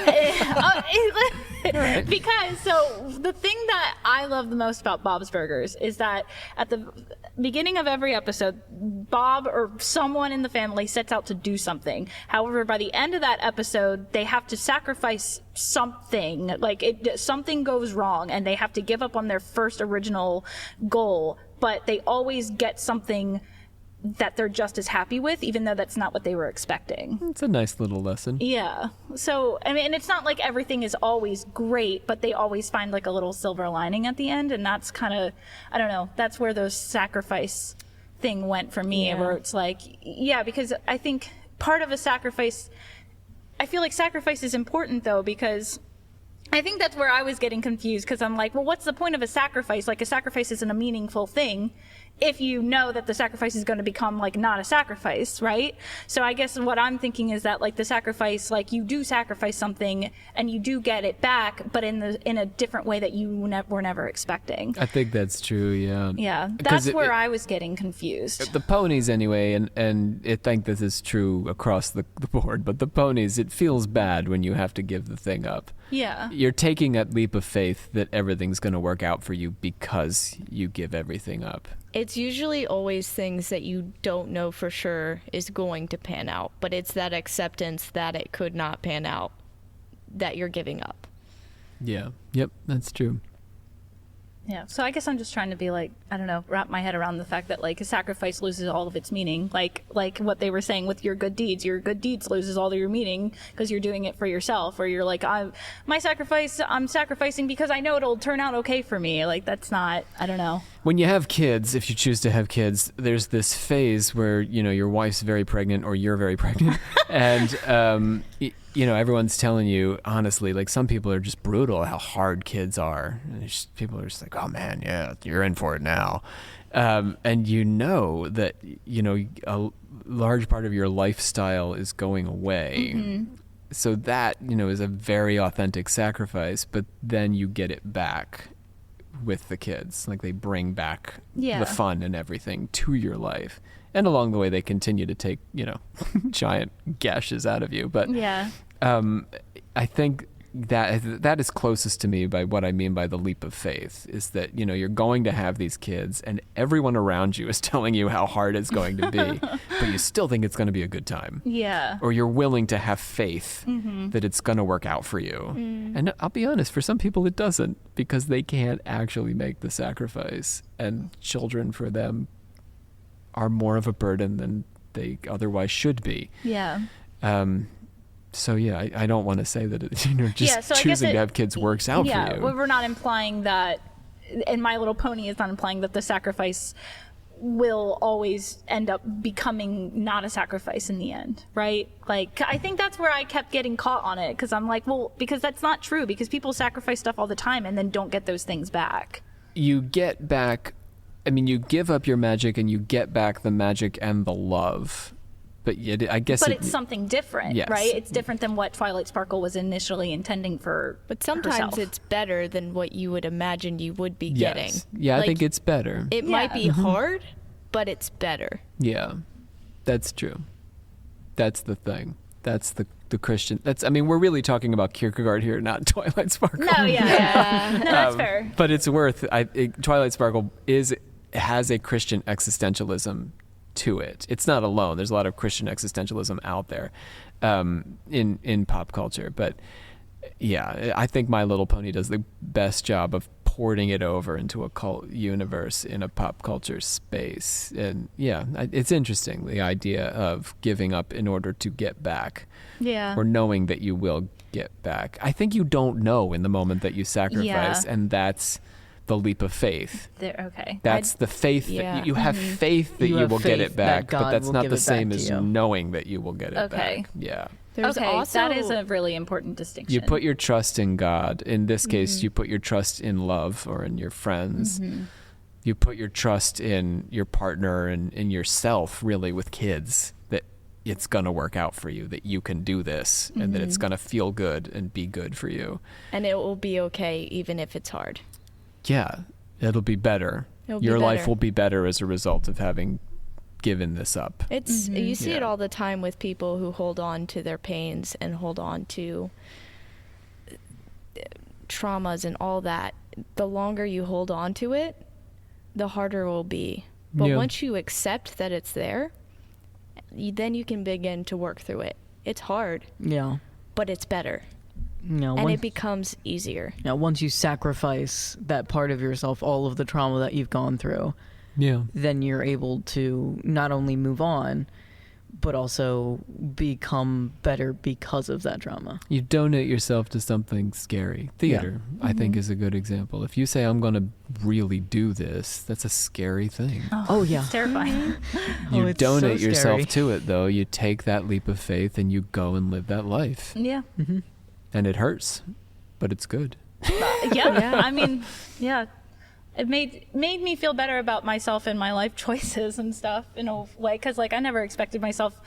so the thing that I love the most about Bob's Burgers is that at the beginning of every episode, Bob or someone in the family sets out to do something. However, by the end of that episode, they have to sacrifice something. Something goes wrong and they have to give up on their first original goal, but they always get something that they're just as happy with, even though that's not what they were expecting. It's a nice little lesson. Yeah. So, I mean, and it's not like everything is always great, but they always find like a little silver lining at the end. And that's kind of, I don't know, that's where those sacrifice thing went for me, where it's like, yeah, because I think part of a sacrifice, I feel like sacrifice is important though, because I think that's where I was getting confused, because I'm like, well, what's the point of a sacrifice? Like, a sacrifice isn't a meaningful thing if you know that the sacrifice is going to become like not a sacrifice, right? So I guess what I'm thinking is that like the sacrifice, like you do sacrifice something and you do get it back, but in a different way that you were never expecting. I think that's true. Yeah. Yeah, that's where I was getting confused. The ponies, anyway, and I think this is true across the board. But the ponies, it feels bad when you have to give the thing up. Yeah. You're taking that leap of faith that everything's going to work out for you because you give everything up. It's usually always things that you don't know for sure is going to pan out, but it's that acceptance that it could not pan out that you're giving up. Yeah. Yep, that's true. Yeah, so I guess I'm just trying to be like, I don't know, wrap my head around the fact that like a sacrifice loses all of its meaning. Like what they were saying with your good deeds loses all of your meaning because you're doing it for yourself, or you're like, I'm sacrificing because I know it'll turn out okay for me. Like that's not, I don't know. When you have kids, if you choose to have kids, there's this phase where, your wife's very pregnant or you're very pregnant and, everyone's telling you, honestly, like some people are just brutal how hard kids are. And people are just like, oh man, yeah, you're in for it now. And that, a large part of your lifestyle is going away. Mm-hmm. So that, is a very authentic sacrifice, but then you get it back with the kids. Like they bring back the fun and everything to your life. And along the way, they continue to take, giant gashes out of you. But I think that is closest to me by what I mean by the leap of faith, is that, you're going to have these kids and everyone around you is telling you how hard it's going to be, but you still think it's going to be a good time. Yeah. Or you're willing to have faith that it's going to work out for you. And I'll be honest, for some people it doesn't, because they can't actually make the sacrifice, and children for them are more of a burden than they otherwise should be. Yeah. So yeah, I don't want to say that choosing to have kids works out for you. Yeah, we're not implying that, and My Little Pony is not implying that the sacrifice will always end up becoming not a sacrifice in the end, right? Like, I think that's where I kept getting caught on it, because I'm like, well, because that's not true, because people sacrifice stuff all the time and then don't get those things back. You get back, you give up your magic and you get back the magic and the love. But I guess it's something different, yes. Right? It's different than what Twilight Sparkle was initially intending for. But sometimes herself. It's better than what you would imagine you would be getting. Yeah, I think it's better. It might be hard, but it's better. Yeah, that's true. That's the thing. That's the Christian. We're really talking about Kierkegaard here, not Twilight Sparkle. No, yeah. No, that's fair. But it's worth. Twilight Sparkle has a Christian existentialism to it. It's not alone. There's a lot of Christian existentialism out there in pop culture. But yeah, I think My Little Pony does the best job of porting it over into a cult universe in a pop culture space. And yeah, it's interesting, the idea of giving up in order to get back. Yeah. Or knowing that you will get back. I think you don't know in the moment that you sacrifice, and that's the leap of faith. Okay. That's the faith that you have faith that you will get it back, but that's not the same as knowing that you will get it back. Yeah. That is a really important distinction. You put your trust in God. In this case, you put your trust in love or in your friends. You put your trust in your partner and in yourself, really, with kids, that it's going to work out for you, that you can do this, and that it's going to feel good and be good for you. And it will be okay even if it's hard. Yeah, it'll be better It'll be Your life better. will be better as a result of having given this up. It's you see it Yeah. all the time with people who hold on to their pains and hold on to traumas and all that. The longer you hold on to it, the harder it will be. But Yeah. once you accept that it's there, then you can begin to work through it. It's hard, Yeah. but it's better, No, and once, it becomes easier. once you sacrifice that part of yourself, all of the trauma that you've gone through, Yeah. then you're able to not only move on, but also become better because of that trauma. You donate yourself to something scary. Theater, I think, is a good example. If you say, I'm going to really do this, that's a scary thing. Oh, yeah. It's terrifying. You it's so donate yourself scary. to it, though. You take that leap of faith and you go and live that life. Yeah. And it hurts, but it's good. Yeah. I mean, yeah. It made me feel better about myself and my life choices and stuff in a way, because like I never expected myself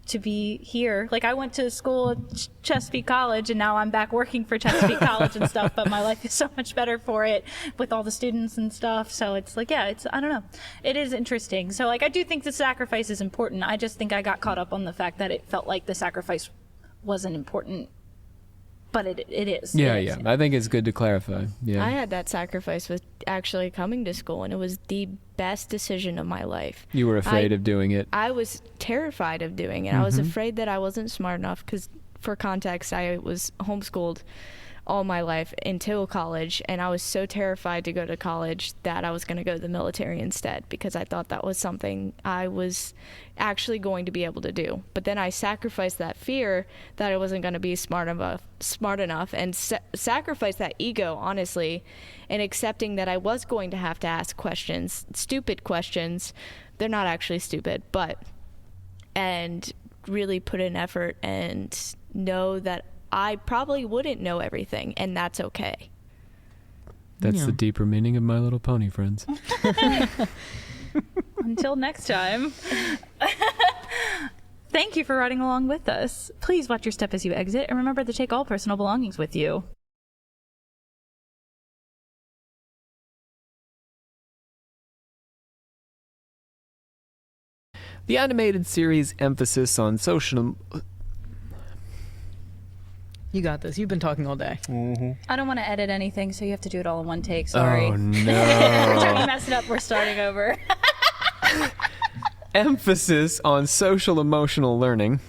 to be here. Like I went to school at Chesapeake College, and now I'm back working for Chesapeake College and stuff, but my life is so much better for it with all the students and stuff. So it's like, yeah, it's, I don't know, it is interesting. So like I do think the sacrifice is important. I just think I got caught up on the fact that it felt like the sacrifice wasn't important, but it is. Yeah, It yeah. is. I think it's good to clarify. Yeah. I had that sacrifice with actually coming to school, and it was the best decision of my life. You were afraid of doing it. I was terrified of doing it. I was afraid that I wasn't smart enough because, for context, I was homeschooled all my life until college, and I was so terrified to go to college that I was going to go to the military instead because I thought that was something I was actually going to be able to do. But then I sacrificed that fear that I wasn't going to be smart enough, and sacrificed that ego, honestly, and accepting that I was going to have to ask questions, stupid questions. They're not actually stupid, and really put in effort and know that I probably wouldn't know everything, and that's okay. That's Yeah. the deeper meaning of My Little Pony, friends. Until next time. Thank you for riding along with us. Please watch your step as you exit, and remember to take all personal belongings with you. The animated series' emphasis on social... You got this. You've been talking all day. I don't want to edit anything, so you have to do it all in one take. Sorry. Oh, Every time no. you mess it up, we're starting over. Emphasis on social emotional learning